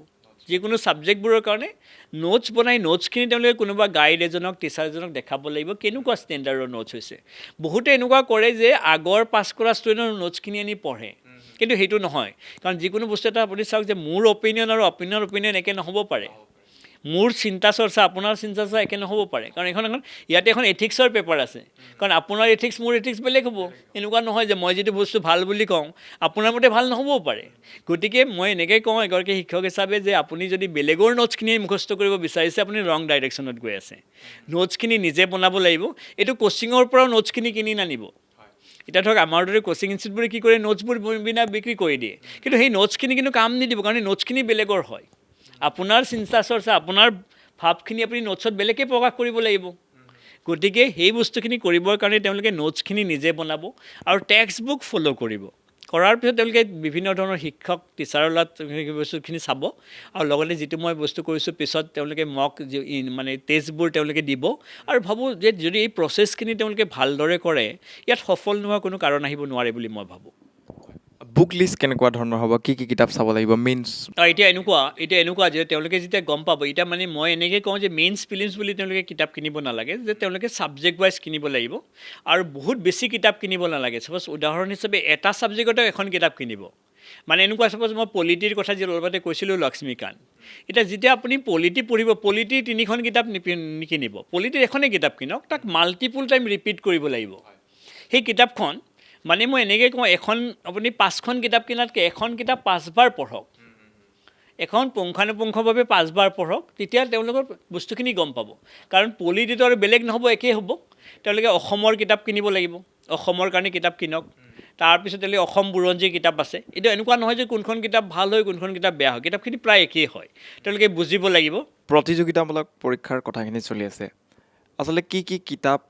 যিকোনো ছাবজেক্টবোৰৰ কাৰণে নোটছ বনাই নোটছখিনি তেওঁলোকে কোনোবা গাইড এজনক, টিচাৰ এজনক দেখাব লাগিব কেনেকুৱা ষ্টেণ্ডাৰ্ডৰ নোটছ হৈছে। বহুতে এনেকুৱা কৰে যে আগৰ পাছ কৰা ষ্টুডেণ্টৰ নোটছখিনি আনি পঢ়ে, কিন্তু সেইটো নহয়। কাৰণ যিকোনো বস্তু এটা আপুনি চাওক যে মোৰ অপিনিয়ন আৰু আপোনাৰ অপিনিয়ন একে নহ'ব পাৰে। মোৰ চিন্তা চৰ্চা আপোনাৰ চিন্তা চৰ্চা একে নহ'ব পাৰে। কাৰণ ইয়াতে এখন এথিক্সৰ পেপাৰ আছে, কাৰণ আপোনাৰ এথিক্স মোৰ এথিক্স বেলেগ হ'ব। এনেকুৱা নহয় যে মই যিটো বস্তু ভাল বুলি কওঁ আপোনাৰ মতে ভাল নহ'বও পাৰে। গতিকে মই এনেকৈ কওঁ এগৰাকী শিক্ষক হিচাপে যে আপুনি যদি বেলেগৰ নোটছখিনি মুখস্থ কৰিব বিচাৰিছে, আপুনি ৰং ডাইৰেকশ্যনত গৈ আছে। নোটছখিনি নিজে বনাব লাগিব। এইটো কোচিঙৰ পৰাও নোটছখিনি কিনি নানিব। এতিয়া ধৰক আমাৰ দৰে কোচিং ইনষ্টিটিউটবোৰে কি কৰে, নোটছবোৰ বিনা বিক্ৰী কৰি দিয়ে, কিন্তু সেই নোটছখিনি কিন্তু কাম নিদিব, কাৰণ এই নোটছখিনি বেলেগৰ হয়। আপোনাৰ চিন্তা চৰ্চা, আপোনাৰ ভাৱখিনি আপুনি নোটছত বেলেগকৈ প্ৰকাশ কৰিব লাগিব। গতিকে সেই বস্তুখিনি কৰিবৰ কাৰণে তেওঁলোকে নোটছখিনি নিজে বনাব আৰু টেক্সট বুক ফ'ল' কৰিব কৰাৰ পিছত তেওঁলোকে বিভিন্ন ধৰণৰ শিক্ষক টিচাৰৰ লগত সেই বস্তুখিনি চাব আৰু লগতে যিটো মই বস্তু কৰিছোঁ পিছত তেওঁলোকে মানে টেষ্টবোৰ তেওঁলোকে দিব আৰু ভাবোঁ যে যদি এই প্ৰচেছখিনি তেওঁলোকে ভালদৰে কৰে ইয়াত সফল নোহোৱা কোনো কাৰণ আহিব নোৱাৰে বুলি মই ভাবোঁ বুক লিষ্ট কেনেকুৱা ধৰণৰ হ'ব কি কিতাপ চাব লাগিব মিনছ এতিয়া এনেকুৱা যে তেওঁলোকে যেতিয়া গম পাব এতিয়া মানে মই এনেকৈ কওঁ যে মেইনছ ফিলিমছ বুলি তেওঁলোকে কিতাপ কিনিব নালাগে যে তেওঁলোকে ছাবজেক্ট ৱাইজ কিনিব লাগিব আৰু বহুত বেছি কিতাপ কিনিব নালাগে চাপ'জ উদাহৰণ হিচাপে এটা ছাবজেক্টতে এখন কিতাপ কিনিব মানে এনেকুৱা চাপ'জ মই পলিটিৰ কথা যি অলপতে কৈছিলোঁ লক্ষ্মীকান্ত এতিয়া যেতিয়া আপুনি পলিটি পঢ়িব পলিটিৰ 3খন কিতাপ নিকিনিব পলিটিৰ এখনেই কিতাপ কিনক তাক মাল্টিপুল টাইম ৰিপিট কৰিব লাগিব সেই কিতাপখন মানে মই এনেকৈ কওঁ আপুনি 5খন কিতাপ কিনাতকৈ এখন কিতাপ 5বাৰ পঢ়ক এখন পুংখানুপুংখভাৱে 5বাৰ পঢ়ক তেতিয়া তেওঁলোকৰ বস্তুখিনি গম পাব কাৰণ পলিটিটো আৰু বেলেগ নহ'ব একেই হ'ব তেওঁলোকে অসমৰ কিতাপ কিনিব লাগিব অসমৰ কাৰণে কিতাপ কিনক তাৰপিছত তেওঁলোকে অসম বুৰঞ্জীৰ কিতাপ আছে এইটো এনেকুৱা নহয় যে কোনখন কিতাপ ভাল হয় কোনখন কিতাপ বেয়া হয় কিতাপখিনি প্ৰায় একেই হয় তেওঁলোকে বুজিব লাগিব প্ৰতিযোগিতামূলক পৰীক্ষাৰ কথাখিনি চলি আছে আচলতে কি কিতাপ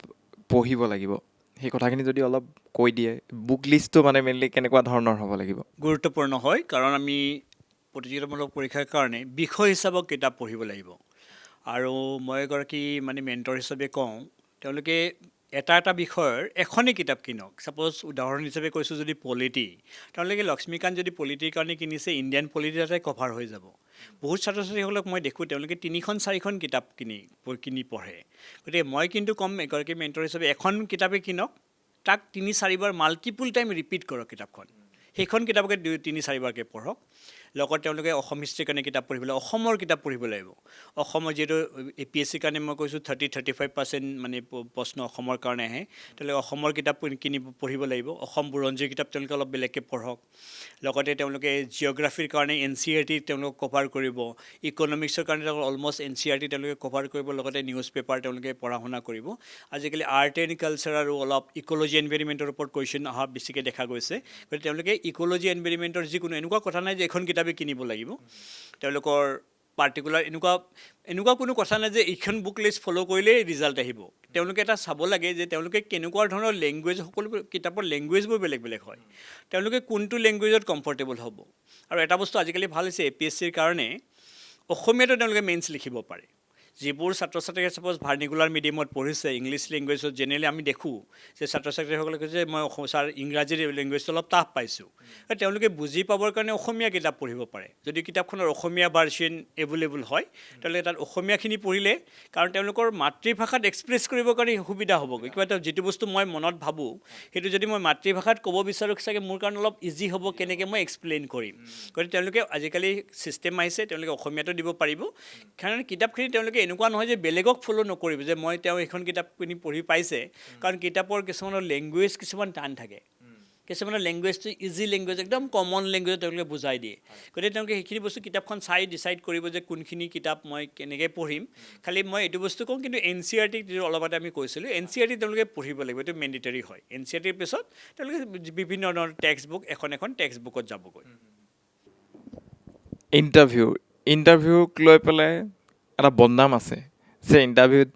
পঢ়িব লাগিব সেই কথাখিনি যদি অলপ কৈ দিয়ে বুক লিষ্টটো মানে মেইনলি কেনেকুৱা ধৰণৰ হ'ব লাগিব গুৰুত্বপূৰ্ণ হয় কাৰণ আমি প্ৰতিযোগিতামূলক পৰীক্ষাৰ কাৰণে বিষয় হিচাপত কিতাপ পঢ়িব লাগিব আৰু মই এগৰাকী মানে মেণ্টৰ হিচাপে কওঁ তেওঁলোকে এটা বিষয়ৰ এখনেই কিতাপ কিনক ছাপ'জ উদাহৰণ হিচাপে কৈছোঁ যদি পলিটি তেওঁলোকে লক্ষ্মীকান্ত যদি পলিটিৰ কাৰণে কিনিছে ইণ্ডিয়ান পলিটি তাতে কভাৰ হৈ যাব বহুত ছাত্ৰ ছাত্ৰীসকলক মই দেখোঁ তেওঁলোকে 3খন 4খন কিতাপ কিনি পঢ়ে গতিকে মই কিন্তু ক'ম এগৰাকী মেণ্টৰ হিচাপে এখন কিতাপেই কিনক তাক 3-4বাৰ মাল্টিপুল টাইম ৰিপিট কৰক কিতাপখন সেইখন কিতাপকে 2-3-4বাৰকৈ পঢ়ক লগত তেওঁলোকে অসম হিষ্ট্ৰীৰ কাৰণে কিতাপ পঢ়িব লাগিব অসমৰ কিতাপ পঢ়িব লাগিব অসমৰ যিহেতু APSCৰ কাৰণে মই কৈছোঁ 30-35% মানে প্ৰশ্ন অসমৰ কাৰণে আহে তেওঁলোকে অসমৰ কিতাপ পঢ়িব লাগিব অসম বুৰঞ্জীৰ কিতাপ তেওঁলোকে অলপ বেলেগকৈ পঢ়ক লগতে তেওঁলোকে জিঅ'গ্ৰাফীৰ কাৰণে NCERT তেওঁলোকে কভাৰ কৰিব ইকনমিক্সৰ কাৰণে অলমষ্ট NCERT তেওঁলোকে কভাৰ কৰিব লগতে নিউজ পেপাৰ তেওঁলোকে পঢ়া শুনা কৰিব আজিকালি আৰ্ট এণ্ড কালচাৰ আৰু অলপ ইক'লজি এনভাইৰনমেণ্টৰ ওপৰত কুৱেশ্যন অহা বেছিকৈ দেখা গৈছে গতিকে তেওঁলোকে ইক'লজি এনভাইৰনমেণ্টৰ যিকোনো এনেকুৱা কথা নাই যে এখন কিতাপেই কিনিব লাগিব তেওঁলোকৰ পাৰ্টিকুলাৰ এনেকুৱা কোনো কথা নাই যে এইখন বুক লিষ্ট ফ'ল' কৰিলেই ৰিজাল্ট আহিব তেওঁলোকে এটা চাব লাগে যে তেওঁলোকে কেনেকুৱা ধৰণৰ লেংগুৱেজ সকলো কিতাপৰ লেংগুৱেজবোৰ বেলেগ বেলেগ হয় তেওঁলোকে কোনটো লেংগুৱেজত কমফৰ্টেবল হ'ব আৰু এটা বস্তু আজিকালি ভাল হৈছে APSCৰ কাৰণে অসমীয়াতো তেওঁলোকে মেইনছ লিখিব পাৰে যিবোৰ ছাত্ৰ ছাত্ৰীয়ে ছাপ'জ ভাৰ্নিকুলাৰ মিডিয়ামত পঢ়িছে ইংলিছ লেংগুৱেজত জেনেৰেলি আমি দেখোঁ যে ছাত্ৰ ছাত্ৰীসকলে কৈছে যে মই ছাৰ ইংৰাজীৰ লেংগুৱেজটো অলপ টাফ পাইছোঁ তেওঁলোকে বুজি পাবৰ কাৰণে অসমীয়া কিতাপ পঢ়িব পাৰে যদি কিতাপখনৰ অসমীয়া ভাৰ্চন এভেইলেবল হয় তেওঁলোকে তাত অসমীয়াখিনি পঢ়িলে কাৰণ তেওঁলোকৰ মাতৃভাষাত এক্সপ্ৰেছ কৰিবৰ কাৰণে সুবিধা হ'বগৈ কিবা এটা যিটো বস্তু মই মনত ভাবোঁ সেইটো যদি মই মাতৃভাষাত ক'ব বিচাৰোঁ চাগে মোৰ কাৰণে অলপ ইজি হ'ব কেনেকৈ মই এক্সপ্লেইন কৰিম গতিকে তেওঁলোকে আজিকালি ছিষ্টেম আহিছে তেওঁলোকে অসমীয়াতো দিব পাৰিব কাৰণ কিতাপখিনি তেওঁলোকে এনেকুৱা নহয় যে বেলেগক ফ'ল' নকৰিব যে মই এইখন কিতাপ পঢ়ি পাইছে কাৰণ কিতাপৰ কিছুমানৰ লেংগুৱেজ কিছুমান টান থাকে কিছুমানৰ লেংগুৱেজটো ইজি লেংগুৱেজ একদম কমন লেংগুৱেজত তেওঁলোকে বুজাই দিয়ে গতিকে তেওঁলোকে সেইখিনি বস্তু কিতাপখন চাই ডিচাইড কৰিব যে কোনখিনি কিতাপ মই কেনেকৈ পঢ়িম খালি মই এইটো বস্তু কওঁ কিন্তু NCERT যিটো অলপতে আমি কৈছিলোঁ NCERT তেওঁলোকে পঢ়িব লাগিব এইটো মেণ্ডেটৰী হয় NCERTৰ পিছত তেওঁলোকে বিভিন্ন ধৰণৰ টেক্সট বুক এখন টেক্সট বুকত যাবগৈ ইণ্টাৰভিউক লৈ পেলাই এটা বদনাম আছে যে ইণ্টাৰভিউত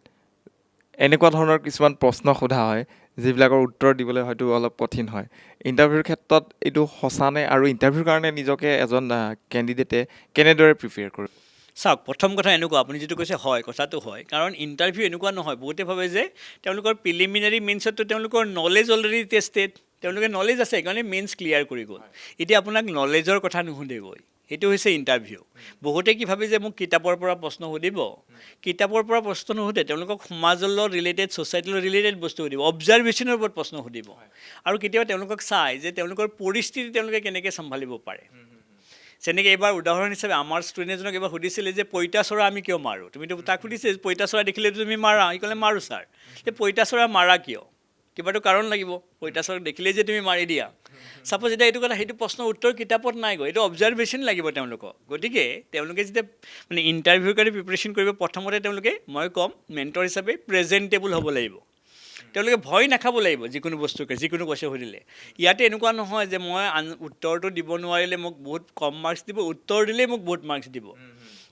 এনেকুৱা ধৰণৰ কিছুমান প্ৰশ্ন সোধা হয় যিবিলাকৰ উত্তৰ দিবলৈ হয়তো অলপ কঠিন হয় ইণ্টাৰভিউৰ ক্ষেত্ৰত এইটো সঁচানে আৰু ইণ্টাৰভিউৰ কাৰণে নিজকে এজন কেণ্ডিডেটে কেনেদৰে প্ৰিপেয়াৰ কৰে চাওক প্ৰথম কথা এনেকুৱা আপুনি যিটো কৈছে হয় কথাটো হয় কাৰণ ইণ্টাৰভিউ এনেকুৱা নহয় বহুতে ভাবে যে তেওঁলোকৰ প্ৰিলিমিনাৰী মেইনছতো তেওঁলোকৰ নলেজ অলৰেডি টেষ্টেড তেওঁলোকে নলেজ আছে সেইকাৰণে মেইনছ ক্লিয়াৰ কৰি গ'ল এতিয়া আপোনাক নলেজৰ কথা নুসুধেগৈ সেইটো হৈছে ইণ্টাৰভিউ বহুতে কি ভাবে যে মোক কিতাপৰ পৰা প্ৰশ্ন সুধিব কিতাপৰ পৰা প্ৰশ্ন নুসুধে তেওঁলোকক সমাজৰ লগত ৰিলেটেড ছ'চাইটিৰ লগত ৰিলেটেড বস্তু সুধিব অবজাৰভেশ্যনৰ ওপৰত প্ৰশ্ন সুধিব আৰু কেতিয়াবা তেওঁলোকক চাই যে তেওঁলোকৰ পৰিস্থিতি তেওঁলোকে কেনেকৈ চম্ভালিব পাৰে যেনেকৈ এইবাৰ উদাহৰণ হিচাপে আমাৰ ষ্টুডেণ্ট এজনক এবাৰ সুধিছিলে যে পঁইতাচোৰা আমি কিয় মাৰোঁ তুমিতো তাক সুধিছে পঁইতাচোৰা দেখিলেতো তুমি মাৰা সি ক'লে মাৰোঁ ছাৰ এই পঁইতাচোৰা মাৰা কিয় কিবাটো কাৰণ লাগিব পঁইতাচোৰা দেখিলেই যে তুমি মাৰি দিয়া ছাপ'জ এতিয়া এইটো কথা সেইটো প্ৰশ্নৰ উত্তৰ কিতাপত নাই গৈ এইটো অবজাৰভেশ্যন লাগিব তেওঁলোকক গতিকে তেওঁলোকে যেতিয়া মানে ইণ্টাৰভিউৰ কাৰণে প্ৰিপেৰেশ্যন কৰিব প্ৰথমতে তেওঁলোকে মই ক'ম মেণ্টৰ হিচাপে প্ৰেজেণ্টেবল হ'ব লাগিব তেওঁলোকে ভয় নাখাব লাগিব যিকোনো বস্তুকে যিকোনো কুৱেশ্যন সুধিলে ইয়াতে এনেকুৱা নহয় যে মই উত্তৰটো দিব নোৱাৰিলে মোক বহুত কম মাৰ্কছ দিব উত্তৰ দিলেই মোক বহুত মাৰ্কছ দিব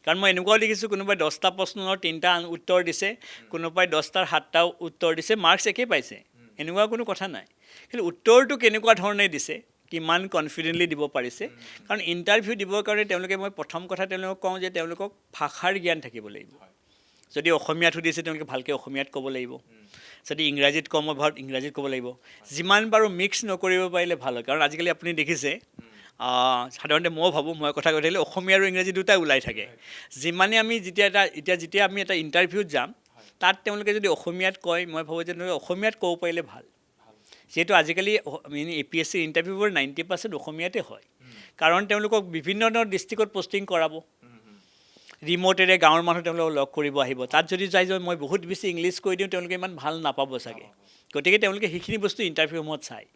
কাৰণ মই এনেকুৱাও দেখিছোঁ কোনোবাই 10টা প্ৰশ্নৰ 3টা উত্তৰ দিছে, কোনোবাই 10টাৰ 7টা উত্তৰ দিছে, মাৰ্কছ একেই পাইছে, এনেকুৱা কোনো কথা নাই। কিন্তু উত্তৰটো কেনেকুৱা ধৰণে দিছে, কিমান কনফিডেণ্টলি দিব পাৰিছে, কাৰণ ইণ্টাৰভিউ দিবৰ কাৰণে তেওঁলোকে মই প্ৰথম কথা তেওঁলোকক কওঁ যে তেওঁলোকক ভাষাৰ জ্ঞান থাকিব লাগিব। যদি অসমীয়াত সুধিছে তেওঁলোকে ভালকৈ অসমীয়াত ক'ব লাগিব, যদি ইংৰাজীত কওঁ মই ভাৰত ইংৰাজীত ক'ব লাগিব, যিমান পাৰোঁ মিক্স নকৰিব পাৰিলে ভাল হয়। কাৰণ আজিকালি আপুনি দেখিছে সাধাৰণতে মই ভাবোঁ, মই কথা কৈ থাকিলে অসমীয়া আৰু ইংৰাজী দুটাই ওলাই থাকে। যিমানে আমি যেতিয়া আমি এটা ইণ্টাৰভিউত যাম, তাত তেওঁলোকে যদি অসমীয়াত কয়, মই ভাবোঁ যে তেওঁলোকে অসমীয়াত ক'ব পাৰিলে ভাল। যিহেতু আজিকালি APSC ইণ্টাৰভিউবোৰ 90% অসমীয়াতে হয়, কাৰণ তেওঁলোকক বিভিন্ন ধৰণৰ ডিষ্ট্ৰিক্টত পষ্টিং কৰাব, ৰিম'টেৰে গাঁৱৰ মানুহ তেওঁলোকক লগ কৰিব আহিব। তাত যদি যাই যে মই বহুত বেছি ইংলিছ কৈ দিওঁ, তেওঁলোকে ইমান ভাল নাপাব চাগে। গতিকে তেওঁলোকে সেইখিনি বস্তু ইণ্টাৰভিউসমূহত চায়।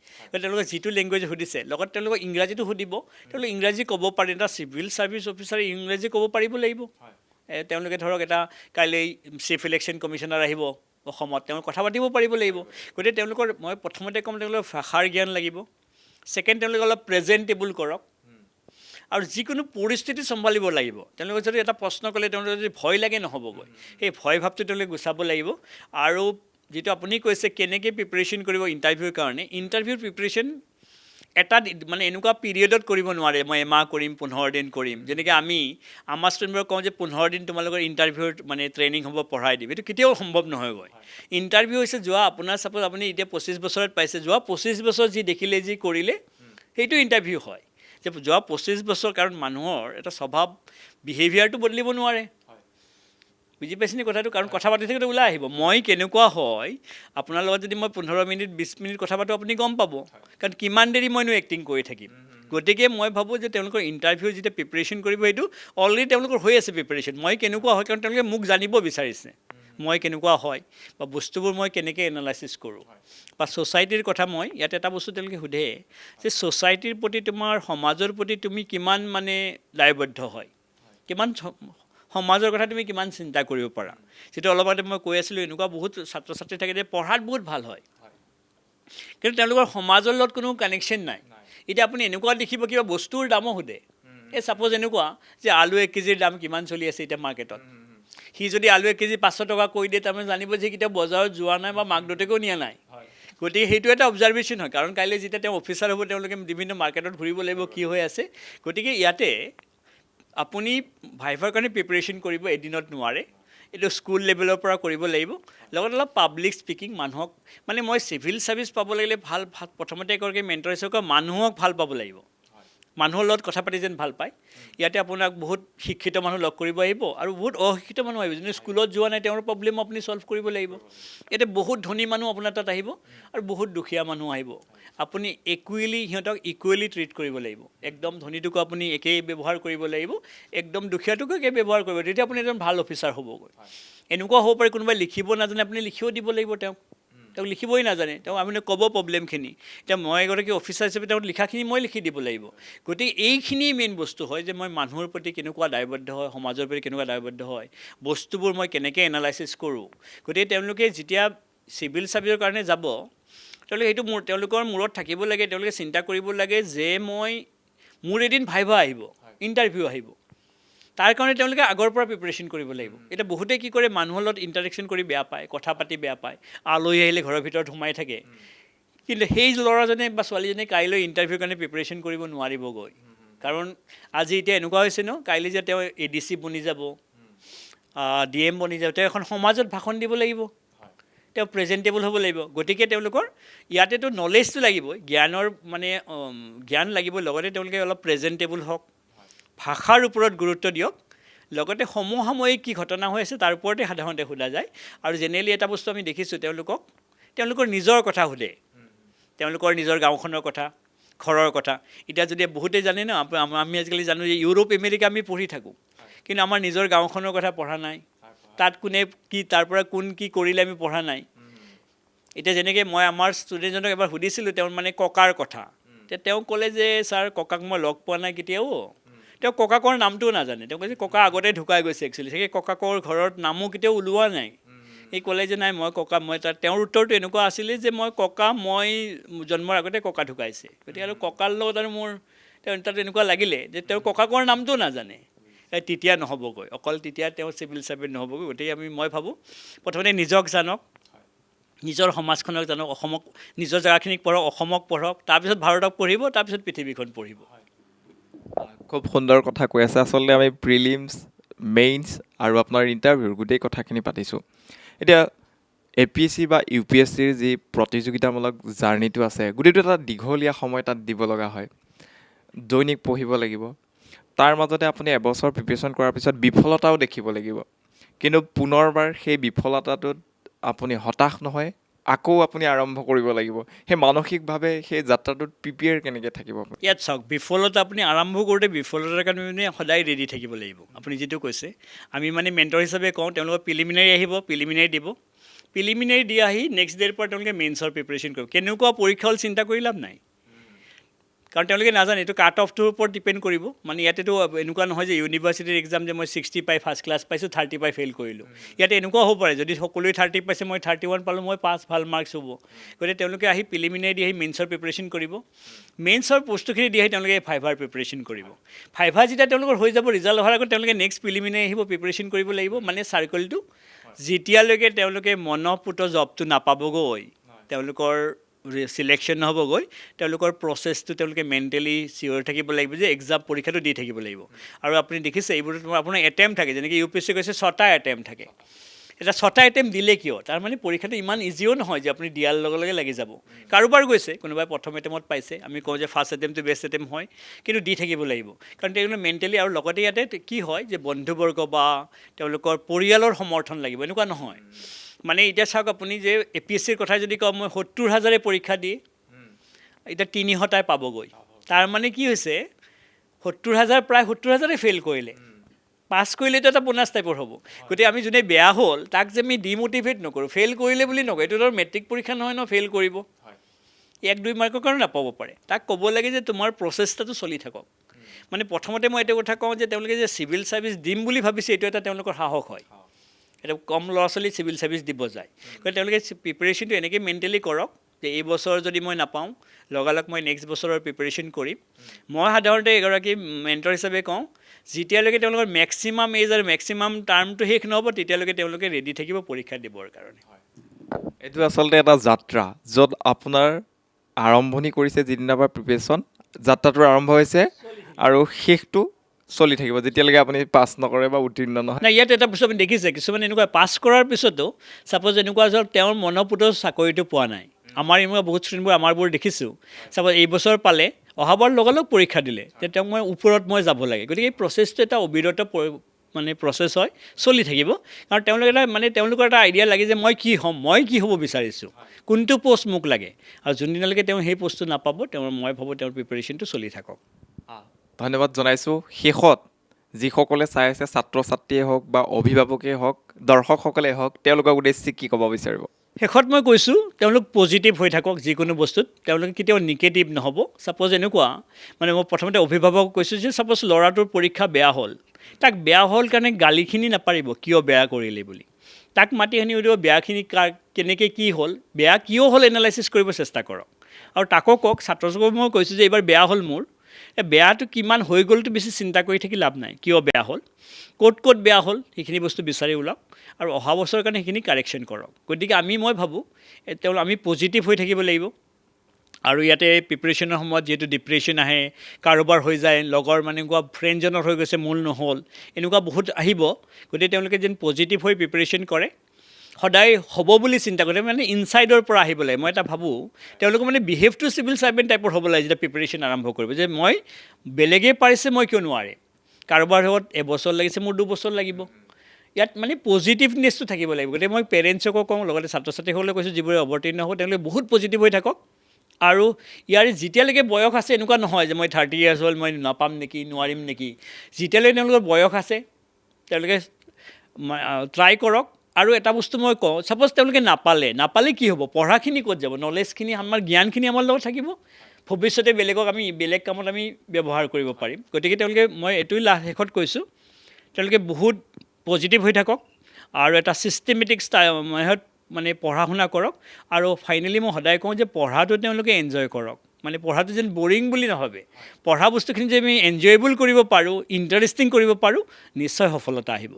তেওঁলোকে যিটো লেংগুৱেজ সুধিছে, লগত তেওঁলোকক ইংৰাজীটো সুধিব, তেওঁলোকে ইংৰাজী ক'ব পাৰে। এটা চিভিল ছাৰ্ভিচ অফিচাৰে ইংৰাজী ক'ব পাৰিব লাগিব। তেওঁলোকে ধৰক এটা কাইলৈ চিফ ইলেকশ্যন কমিশ্যনাৰ আহিব অসমত, তেওঁ কথা পাতিব পাৰিব লাগিব। গতিকে তেওঁলোকৰ মই প্ৰথমতে ক'ম তেওঁলোকৰ ভাষাৰ জ্ঞান লাগিব। ছেকেণ্ড, তেওঁলোকে অলপ প্ৰেজেণ্টেবল কৰক, আৰু যিকোনো পৰিস্থিতি চম্ভালিব লাগিব। তেওঁলোকে যদি এটা প্ৰশ্ন ক'লে তেওঁলোকৰ যদি ভয় লাগে নহ'বগৈ, সেই ভয় ভাৱটো তেওঁলোকে গুচাব লাগিব। আৰু যিটো আপুনি কৈছে কেনেকৈ প্ৰিপেৰেশ্যন কৰিব ইণ্টাৰভিউৰ কাৰণে, ইণ্টাৰভিউৰ প্ৰিপেৰেশ্যন এটা মানে এনেকুৱা পিৰিয়ডত কৰিব নোৱাৰে, মই এমাহ কৰিম 15 দিন কৰিম। যেনেকৈ আমি আমাৰ ষ্টুডেণ্টবোৰক কওঁ যে 15 দিন তোমালোকৰ ইণ্টাৰভিউৰ মানে ট্ৰেইনিং হ'ব, পঢ়াই দিম, এইটো কেতিয়াও সম্ভৱ নহয়গৈ। ইণ্টাৰভিউ হৈছে যোৱা আপোনাৰ ছাপ'জ আপুনি এতিয়া 25 বছৰত পাইছে, যোৱা 25 বছৰ যি দেখিলে যি কৰিলে সেইটো ইণ্টাৰভিউ হয়। যে যোৱা 25 বছৰ, কাৰণ মানুহৰ এটা স্বভাৱ বিহেভিয়াৰটো বদলিব নোৱাৰে, বুজি পাইছেনে কথাটো? কাৰণ কথা পাতি থাকোঁতে ওলাই আহিব মই কেনেকুৱা হয়। আপোনাৰ লগত যদি মই 15 মিনিট 20 মিনিট কথা পাতোঁ, আপুনি গম পাব, কাৰণ কিমান দেৰি মইনো এক্টিং কৰি থাকিম। গতিকে মই ভাবোঁ যে তেওঁলোকৰ ইণ্টাৰভিউ যেতিয়া প্ৰিপেৰেশ্যন কৰিব, সেইটো অলৰেডি তেওঁলোকৰ হৈ আছে প্ৰিপেৰেশ্যন। মই কেনেকুৱা হয়, কাৰণ তেওঁলোকে মোক জানিব বিচাৰিছে মই কেনেকুৱা হয়, বা বস্তুবোৰ মই কেনেকৈ এনালাইচিছ কৰোঁ, বা ছ'চাইটিৰ কথা। মই ইয়াত এটা বস্তু তেওঁলোকে সোধে যে ছ'চাইটিৰ প্ৰতি, তোমাৰ সমাজৰ প্ৰতি তুমি কিমান মানে দায়বদ্ধ হয়, কিমান সমাজৰ কথা তুমি কিমান চিন্তা কৰিব পাৰা। যিটো অলপ আগতে মই কৈ আছিলোঁ, এনেকুৱা বহুত ছাত্ৰ ছাত্ৰী থাকে যে পঢ়াত বহুত ভাল হয়, কিন্তু তেওঁলোকৰ সমাজৰ লগত কোনো কানেকশ্যন নাই। এতিয়া আপুনি এনেকুৱা দেখিব কিবা বস্তুৰ দামো সোধে। এই ছাপ'জ এনেকুৱা যে আলু 1 কেজিৰ দাম কিমান চলি আছে এতিয়া মাৰ্কেটত, সি যদি আলু 1 কেজি 500 টকা কৈ দিয়ে, তাৰমানে জানিব যে কেতিয়াও বজাৰত যোৱা নাই বা মাক দেউতাকেও নিয়া নাই। গতিকে সেইটো এটা অবজাৰ্ভেশ্যন হয়, কাৰণ কাইলৈ যেতিয়া তেওঁ অফিচাৰ হ'ব, তেওঁলোকে বিভিন্ন মাৰ্কেটত ঘূৰিব লাগিব কি হৈ আছে। গতিকে ইয়াতে আপুনি ভাইভাৰ কাৰণে প্ৰিপেৰেশ্যন কৰিব এদিনত নোৱাৰে, এইটো স্কুল লেভেলৰ পৰা কৰিব লাগিব। লগত অলপ পাব্লিক স্পিকিং, মানুহক মানে মই চিভিল ছাৰ্ভিচ পাব লাগিলে ভাল প্ৰথমতে এগৰাকী মেণ্টৰ হিচাপে মানুহক ভাল পাব লাগিব, মানুহৰ লগত কথা পাতি যেন ভাল পায়। ইয়াতে আপোনাক বহুত শিক্ষিত মানুহ লগ কৰিব আহিব, আৰু বহুত অশিক্ষিত মানুহ আহিব, যোনে স্কুলত যোৱা নাই, তেওঁৰ প্ৰব্লেম আপুনি ছল্ভ কৰিব লাগিব। ইয়াতে বহুত ধনী মানুহ আপোনাৰ তাত আহিব, আৰু বহুত দুখীয়া মানুহ আহিব। আপুনি সিহঁতক ইকুৱেলি ট্ৰিট কৰিব লাগিব। একদম ধনীটোকো আপুনি একেই ব্যৱহাৰ কৰিব লাগিব, একদম দুখীয়াটোকো একেই ব্যৱহাৰ কৰিব, তেতিয়া আপুনি এজন ভাল অফিচাৰ হ'বগৈ। এনেকুৱা হ'ব পাৰে কোনোবাই লিখিব নাজানে, আপুনি লিখিও দিব লাগিব। তেওঁক লিখিবই নাজানে, আপুনি ক'ব প্ৰব্লেমখিনি। এতিয়া মই এগৰাকী অফিচাৰ হিচাপে তেওঁক লিখাখিনি মই লিখি দিব লাগিব। গতিকে এইখিনিয়ে মেইন বস্তু হয় যে মই মানুহৰ প্ৰতি কেনেকুৱা দায়বদ্ধ হয়, সমাজৰ প্ৰতি কেনেকুৱা দায়বদ্ধ হয়, বস্তুবোৰ মই কেনেকৈ এনালাইচিছ কৰোঁ। গতিকে তেওঁলোকে যেতিয়া চিভিল ছাৰ্ভিচৰ কাৰণে যাব, তেওঁলোকে সেইটো তেওঁলোকৰ মূৰত থাকিব লাগে। তেওঁলোকে চিন্তা কৰিব লাগে যে মোৰ এদিন ভাইভা আহিব, ইণ্টাৰভিউ আহিব, তাৰ কাৰণে তেওঁলোকে আগৰ পৰা প্ৰিপেৰেশ্যন কৰিব লাগিব। এতিয়া বহুতে কি কৰে, মানুহৰ লগত ইণ্টাৰেকশ্যন কৰি বেয়া পায়, কথা পাতি বেয়া পায়, আলহী আহিলে ঘৰৰ ভিতৰত সোমাই থাকে। কিন্তু সেই ল'ৰাজনে বা ছোৱালীজনে কাইলৈ ইণ্টাৰভিউৰ কাৰণে প্ৰিপেৰেশ্যন কৰিব নোৱাৰিবগৈ, কাৰণ আজি এতিয়া এনেকুৱা হৈছে ন, কাইলৈ যে তেওঁ ADC বনি যাব, DM বনি যাব, তেওঁ এখন সমাজত ভাষণ দিব লাগিব, তেওঁ প্ৰেজেণ্টেবল হ'ব লাগিব। গতিকে তেওঁলোকৰ ইয়াতেতো নলেজটো লাগিবই, জ্ঞানৰ মানে জ্ঞান লাগিবই, লগতে তেওঁলোকে অলপ প্ৰেজেণ্টেবল হওক, ভাষাৰ ওপৰত গুৰুত্ব দিয়ক, লগতে সমসাময়িক কি ঘটনা হৈ আছে তাৰ ওপৰতে সাধাৰণতে সোধা যায়। আৰু জেনেৰেলি এটা বস্তু আমি দেখিছোঁ, তেওঁলোকৰ নিজৰ কথা সোধে, তেওঁলোকৰ নিজৰ গাঁওখনৰ কথা, ঘৰৰ কথা। এতিয়া যদি বহুতেই জানে ন, আমি আজিকালি জানো যে ইউৰোপ আমেৰিকা আমি পঢ়ি থাকোঁ, কিন্তু আমাৰ নিজৰ গাঁওখনৰ কথা পঢ়া নাই, তাত কোনে কি, তাৰ পৰা কোন কি কৰিলে আমি পঢ়া নাই। এতিয়া যেনেকৈ মই আমাৰ ষ্টুডেণ্টজনক এবাৰ সুধিছিলোঁ তেওঁৰ মানে ককাৰ কথা, এতিয়া তেওঁ ক'লে যে ছাৰ ককাক মই লগ পোৱা নাই কেতিয়াও, তেওঁ ককাকৰ নামটোও নাজানে। তেওঁ কৈছে ককা আগতে ঢুকাই গৈছে, একচুৱেলি সেই ককাকৰ ঘৰত নামো কেতিয়াও ওলোৱা নাই। এই ক'লে যে নাই মই তেওঁৰ উত্তৰটো এনেকুৱা আছিলে যে মই জন্মৰ আগতে ককা ঢুকাইছে। গতিকে আৰু ককাৰ লগত আৰু মোৰ তাত এনেকুৱা লাগিলে যে তেওঁৰ ককাকৰ নামটোও নাজানে। তেতিয়া নহ'বগৈ, অকল তেতিয়া তেওঁ চিভিল ছাৰ্ভেণ্ট নহ'বগৈ। গতিকে মই ভাবোঁ প্ৰথমতে নিজক জানক, নিজৰ সমাজখনক জানক, অসমক, নিজৰ জেগাখিনিক পঢ়ক, অসমক পঢ়ক, তাৰপিছত ভাৰতক পঢ়িব, তাৰপিছত পৃথিৱীখন পঢ়িব। খুব সুন্দৰ কথা কৈ আছে। আচলতে আমি প্ৰিলিমছ, মেইনছ আৰু আপোনাৰ ইণ্টাৰভিউৰ গোটেই কথাখিনি পাতিছোঁ। এতিয়া APSC বা UPSCৰ যি প্ৰতিযোগিতামূলক জাৰ্ণিটো আছে, গোটেইটো এটা দীঘলীয়া সময় তাত দিব লগা হয়, দৈনিক পঢ়িব লাগিব। তাৰ মাজতে আপুনি এবছৰ প্ৰিপেৰেশ্যন কৰাৰ পিছত বিফলতাও দেখিব লাগিব, কিন্তু পুনৰবাৰ সেই বিফলতাটোত আপুনি হতাশ নহয়, আকৌ আপুনি আৰম্ভ কৰিব লাগিব। সেই মানসিকভাৱে সেই যাত্ৰাটোত প্ৰিপেয়াৰ কেনেকৈ থাকিব আপুনি? ইয়াত চাওক, বিফলতা আপুনি আৰম্ভ কৰোঁতে বিফলতাৰ কাৰণে মানে সদায় ৰেডি থাকিব লাগিব। আপুনি যিটো কৈছে, আমি মানে মেণ্টৰ হিচাপে কওঁ, তেওঁলোকৰ প্ৰিলিমিনাৰী আহিব, প্ৰিলিমিনাৰী দিব, প্ৰিলিমিনাৰী দি আহি নেক্সট ডে'ৰ পৰা তেওঁলোকে মেইনছৰ প্ৰিপেৰেশ্যন কৰিব। কেনেকুৱা পৰীক্ষা হ'ল চিন্তা কৰি লাভ নাই, কাৰণ তেওঁলোকে নাজানে এইটো কাট অফটোৰ ওপৰত ডিপেণ্ড কৰিব। মানে ইয়াতেতো এনেকুৱা নহয় যে ইউনিভাৰ্চিটিৰ এক্সাম যে মই 60 পাই ফাৰ্ষ্ট ক্লাছ পাইছোঁ, 30 পাই ফেইল কৰিলোঁ। ইয়াতে এনেকুৱা হ'ব পাৰে, যদি সকলোৱে 30 পাইছে, মই 31 পালোঁ, মই পাছ, ভাল মাৰ্কছ হ'ব। গতিকে তেওঁলোকে আহি প্ৰিলিমিনাৰী দি আহি মেইনছৰ প্ৰিপেৰেশ্যন কৰিব। মেইনছৰ বস্তুখিনি দি আহি তেওঁলোকে ফাইভাৰ প্ৰিপেৰেশ্যন কৰিব। ফাইভাৰ যেতিয়া তেওঁলোকৰ হৈ যাব, ৰিজাল্ট অহাৰ আগত তেওঁলোকে নেক্সট প্ৰিলিমিনাৰী আহিব, প্ৰিপেৰেশ্যন কৰিব লাগিব। মানে চাৰ্কলটো যেতিয়ালৈকে তেওঁলোকে মনপুত জবটো নাপাবগৈ, তেওঁলোকৰ চিলেকশ্যন নহ'বগৈ, তেওঁলোকৰ প্ৰচেছটো তেওঁলোকে মেণ্টেলি চিয়'ৰ থাকিব লাগিব যে এক্সাম পৰীক্ষাটো দি থাকিব লাগিব। আৰু আপুনি দেখিছে এইবোৰত আপোনাৰ এটেম্প থাকে, যেনেকৈ UPSC কৈছে 6টা এটেম্প থাকে। এতিয়া 6টা এটেম্প দিলে কিয়? তাৰমানে পৰীক্ষাটো ইমান ইজিও নহয় যে আপুনি দিয়াৰ লগে লগে লাগি যাব। কাৰোবাৰ গৈছে, কোনোবাই প্ৰথম এটেম্পত পাইছে, আমি কওঁ যে ফাৰ্ষ্ট এটেম্পটো বেষ্ট এটেম্প হয়, কিন্তু দি থাকিব লাগিব। কাৰণ তেওঁলোকে মেণ্টেলি, আৰু লগতে ইয়াতে কি হয় যে বন্ধুবৰ্গ বা তেওঁলোকৰ পৰিয়ালৰ সমৰ্থন লাগিব, এনেকুৱা নহয়। মানে এতিয়া চাওক, আপুনি যে APSCৰ কথা যদি কওঁ, মই 70,000 পৰীক্ষা দি এতিয়া 300টাই পাবগৈ। তাৰ মানে কি হৈছে, 70,000 প্ৰায় 70,000 ফেইল কৰিলে, পাছ কৰিলেতো এটা বোনাছ টাইপৰ হ'ব। গতিকে আমি যোনে বেয়া হ'ল তাক যে আমি ডিম'টিভেট নকৰোঁ, ফেইল কৰিলে বুলি নকওঁ, এইটো ধৰ মেট্ৰিক পৰীক্ষা নহয় ন, ফেইল কৰিব, 1-2 মাৰ্কৰ কাৰণে নাপাব পাৰে। তাক ক'ব লাগে যে তোমাৰ প্ৰচেষ্টাটো চলি থাকক। মানে প্ৰথমতে মই এইটো কথা কওঁ যে তেওঁলোকে যে চিভিল ছাৰ্ভিচ দিম বুলি ভাবিছে, এইটো এটা তেওঁলোকৰ সাহস হয়। এটা কম ল'ৰা ছোৱালী চিভিল ছাৰ্ভিচ দিব যায়। গতিকে তেওঁলোকে প্ৰিপেৰেশ্যনটো এনেকৈ মেণ্টেলি কৰক যে এই বছৰ যদি মই নাপাওঁ, লগালগ মই নেক্সট বছৰৰ প্ৰিপেৰেশ্যন কৰিম। মই সাধাৰণতে এগৰাকী মেণ্টৰ হিচাপে কওঁ, যেতিয়ালৈকে তেওঁলোকৰ মেক্সিমাম এজ আৰু মেক্সিমাম টাৰ্মটো শেষ নহ'ব, তেতিয়ালৈকে তেওঁলোকে ৰেডি থাকিব পৰীক্ষা দিবৰ কাৰণে। এইটো আচলতে এটা যাত্ৰা, য'ত আপোনাৰ আৰম্ভণি কৰিছে যিদিনাৰ পৰা প্ৰিপেৰেশ্যন, যাত্ৰাটো আৰম্ভ হৈছে আৰু শেষটো চলি থাকিব যেতিয়ালৈকে আপুনি পাছ নকৰে বা উত্তীৰ্ণ নহয়। নাই, ইয়াত এটা বস্তু আপুনি দেখিছে, কিছুমান এনেকুৱা পাছ কৰাৰ পিছতো ছাপ'জ এনেকুৱা ধৰক তেওঁৰ মনপুত চাকৰিটো পোৱা নাই। আমাৰ এনেকুৱা বহুত ষ্টুডেণ্টবোৰ আমাৰবোৰ দেখিছোঁ, ছাপ'জ এইবছৰ পালে, অহাবাৰ লগালগ পৰীক্ষা দিলে, যে তেওঁক মই ওপৰত মই যাব লাগে। গতিকে এই প্ৰচেছটো এটা অবিৰত মানে প্ৰচেছ হয়, চলি থাকিব। কাৰণ তেওঁলোকে এটা মানে তেওঁলোকৰ এটা আইডিয়া লাগে যে মই কি হ'ম, মই কি হ'ব বিচাৰিছোঁ, কোনটো পষ্ট মোক লাগে। আৰু যোনদিনালৈকে তেওঁ সেই পষ্টটো নাপাব, মই ভাবোঁ তেওঁৰ প্ৰিপেৰেশ্যনটো চলি থাকক। ধন্যবাদ জনাইছোঁ। শেষত যিসকলে চাই আছে, ছাত্ৰ ছাত্ৰীয়ে হওক বা অভিভাৱকেই হওক, দৰ্শকসকলেই হওক, তেওঁলোকক উদ্দেশ্যি কি ক'ব বিচাৰিব? শেষত মই কৈছোঁ, তেওঁলোক পজিটিভ হৈ থাকক যিকোনো বস্তুত, তেওঁলোকে কেতিয়াও নিগেটিভ নহ'ব। ছাপ'জ এনেকুৱা, মানে মই প্ৰথমতে অভিভাৱকক কৈছোঁ যে ছাপ'জ ল'ৰাটোৰ পৰীক্ষা বেয়া হ'ল, তাক বেয়া হ'ল কাৰণে গালিখিনি নাপাৰিব কিয় বেয়া কৰিলে বুলি। তাক মাতি আনি সুধিব বেয়াখিনি কেনেকৈ কি হ'ল, বেয়া কিয় হ'ল এনালাইচিছ কৰিব চেষ্টা কৰক। আৰু তাকো কওক, ছাত্ৰসকলক মই কৈছোঁ যে এইবাৰ বেয়া হ'ল মোৰ, বেয়াটো কিমান হৈ গ'লটো বেছি চিন্তা কৰি থাকি লাভ নাই, কিয় বেয়া হ'ল, ক'ত ক'ত বেয়া হ'ল সেইখিনি বস্তু বিচাৰি ওলাওক, আৰু অহা বছৰৰ কাৰণে সেইখিনি কাৰেকশ্যন কৰক। গতিকে মই ভাবোঁ আমি পজিটিভ হৈ থাকিব লাগিব। আৰু ইয়াতে প্ৰিপেৰেশ্যনৰ সময়ত যিহেতু ডিপ্ৰেশ্যন আহে, কাৰোবাৰ হৈ যায়, লগৰ মানে এনেকুৱা ফ্ৰেণ্ডজনৰ হৈ গৈছে, মোৰ নহ'ল, এনেকুৱা বহুত আহিব। গতিকে তেওঁলোকে যেন পজিটিভ হৈ প্ৰিপেৰেশ্যন কৰে, সদায় হ'ব বুলি চিন্তা কৰে, মানে ইনচাইডৰ পৰা আহিব লাগে। মই এটা ভাবোঁ তেওঁলোকে মানে বিহেভ টু চিভিল ছাৰ্ভেণ্ট টাইপৰ হ'ব লাগে যেতিয়া প্ৰিপেৰেশ্যন আৰম্ভ কৰিব, যে মই বেলেগে পাৰিছে মই কিয় নোৱাৰিম, কাৰোবাৰ লগত এবছৰ লাগিছে মোৰ 2 বছৰ লাগিব। ইয়াত মানে পজিটিভনেছটো থাকিব লাগিব। গতিকে মই পেৰেণ্টছকো কওঁ, লগতে ছাত্ৰ ছাত্ৰীসকলে কৈছোঁ যিবোৰে অৱতীৰ্ণ হ'ব, তেওঁলোকে বহুত পজিটিভ হৈ থাকক। আৰু ইয়াৰ যেতিয়ালৈকে বয়স আছে, এনেকুৱা নহয় যে মই 30 years হ'ল, মই নাপাম নেকি, নোৱাৰিম নেকি। যেতিয়ালৈকে তেওঁলোকৰ বয়স আছে, তেওঁলোকে ট্ৰাই কৰক। আৰু এটা বস্তু মই কওঁ, ছাপ'জ তেওঁলোকে নাপালে কি হ'ব, পঢ়াখিনি ক'ত যাব, নলেজখিনি, আমাৰ জ্ঞানখিনি আমাৰ লগত থাকিব, ভৱিষ্যতে বেলেগ কামত আমি ব্যৱহাৰ কৰিব পাৰিম। গতিকে মই এইটোৱে শেষত কৈছোঁ, তেওঁলোকে বহুত পজিটিভ হৈ থাকক আৰু এটা ছিষ্টেমেটিক মানে পঢ়া শুনা কৰক। আৰু ফাইনেলি মই সদায় কওঁ যে পঢ়াটো তেওঁলোকে এনজয় কৰক, মানে পঢ়াটো যেন বৰিং বুলি নাভাবে পঢ়া বস্তুখিনি যে আমি এনজয়েবল কৰিব পাৰোঁ ইণ্টাৰেষ্টিং কৰিব পাৰোঁ নিশ্চয় সফলতা আহিব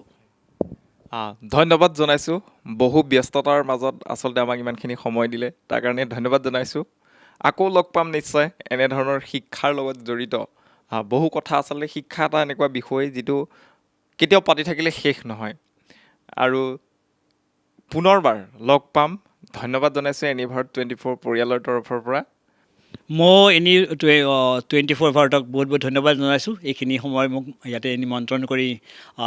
ধন্যবাদ জনাইছোঁ বহু ব্যস্ততাৰ মাজত আচলতে আমাক ইমানখিনি সময় দিলে তাৰ কাৰণে ধন্যবাদ জনাইছোঁ আকৌ লগ পাম নিশ্চয় এনেধৰণৰ শিক্ষাৰ লগত জড়িত বহু কথা আচলতে শিক্ষা এটা এনেকুৱা বিষয় যিটো কেতিয়াও পাতি থাকিলে শেষ নহয় আৰু পুনৰবাৰ লগ পাম ধন্যবাদ জনাইছোঁ এনিভাৰত 24 পৰিয়ালৰ তৰফৰ পৰা মই এনি 24 ভাৰতক বহুত বহুত ধন্যবাদ জনাইছোঁ এইখিনি সময় মোক ইয়াতে নিমন্ত্ৰণ কৰি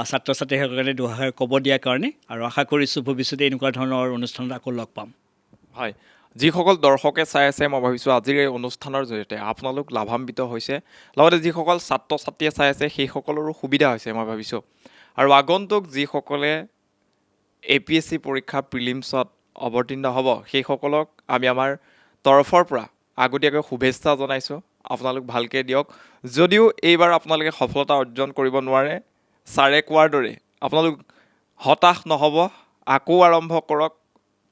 ছাত্ৰ ছাত্ৰীসকলে দুআষাৰ ক'ব দিয়াৰ কাৰণে আৰু আশা কৰিছোঁ ভৱিষ্যতে এনেকুৱা ধৰণৰ অনুষ্ঠানত আকৌ লগ পাম হয় যিসকল দৰ্শকে চাই আছে মই ভাবিছোঁ আজিৰ এই অনুষ্ঠানৰ জৰিয়তে আপোনালোক লাভান্বিত হৈছে লগতে যিসকল ছাত্ৰ ছাত্ৰীয়ে চাই আছে সেইসকলৰো সুবিধা হৈছে মই ভাবিছোঁ আৰু আগন্তুক যিসকলে APSC পৰীক্ষা প্ৰিলিমছত অৱতীৰ্ণ হ'ব সেইসকলক আমি আমাৰ তৰফৰ পৰা আগতীয়াকৈ শুভেচ্ছা জনাইছোঁ আপোনালোক ভালকৈ দিয়ক যদিও এইবাৰ আপোনালোকে সফলতা অৰ্জন কৰিব নোৱাৰে ছাৰে কোৱাৰ দৰে আপোনালোক হতাশ নহ'ব আকৌ আৰম্ভ কৰক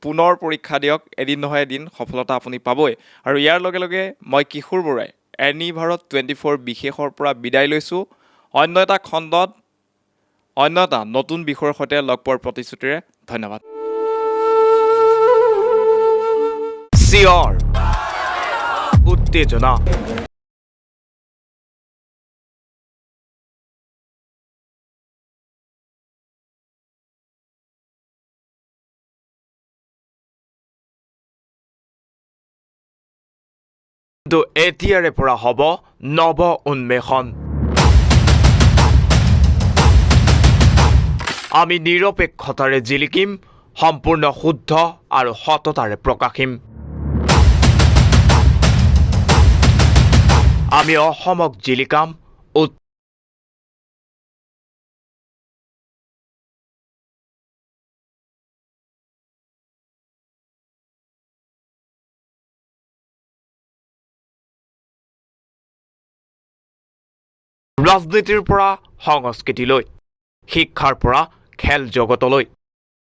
পুনৰ পৰীক্ষা দিয়ক এদিন নহয় এদিন সফলতা আপুনি পাবই আৰু ইয়াৰ লগে লগে মই কিশোৰ বৰাই এনিভাৰত 24 বিশেষৰ পৰা বিদায় লৈছোঁ অন্য এটা খণ্ডত অন্য এটা নতুন বিষয়ৰ সৈতে লগ পোৱাৰ প্ৰতিশ্ৰুতিৰে ধন্যবাদ চিঞৰ উত্তেজনা কিন্তু এতিয়াৰে পৰা হ'ব নৱ উন্মেষণ আমি নিৰপেক্ষতাৰে জিলিকিম সম্পূৰ্ণ শুদ্ধ আৰু সততাৰে প্ৰকাশিম আমি অসমক জিলিকাম ৰাজনীতিৰ পৰা সংস্কৃতিলৈ শিক্ষাৰ পৰা খেল জগতলৈ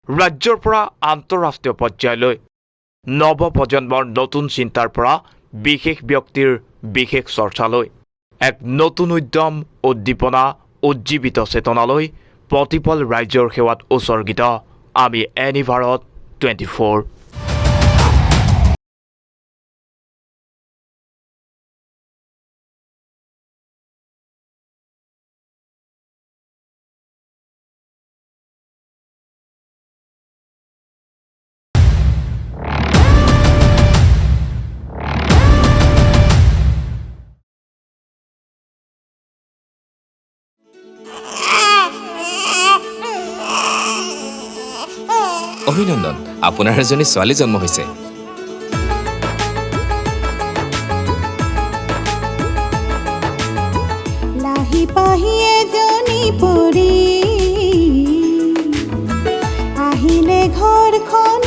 ৰাজ্যৰ পৰা আন্তঃৰাষ্ট্ৰীয় পৰ্যায়লৈ নৱ প্ৰজন্মৰ নতুন চিন্তাৰ পৰা বিশেষ ব্যক্তিৰ বিশেষ চৰ্চালৈ এক নতুন উদ্যম উদ্দীপনা উজ্জীৱিত চেতনালৈ প্ৰতিপল ৰাজ্যৰ সেৱাত উৎসৰ্গিত আমি এনিভাৰত 24 অভিনন্দন আপোনাৰ এজনী ছোৱালী জন্ম হৈছে লাহি পাহি এজনী পৰি আহিলে ঘৰখন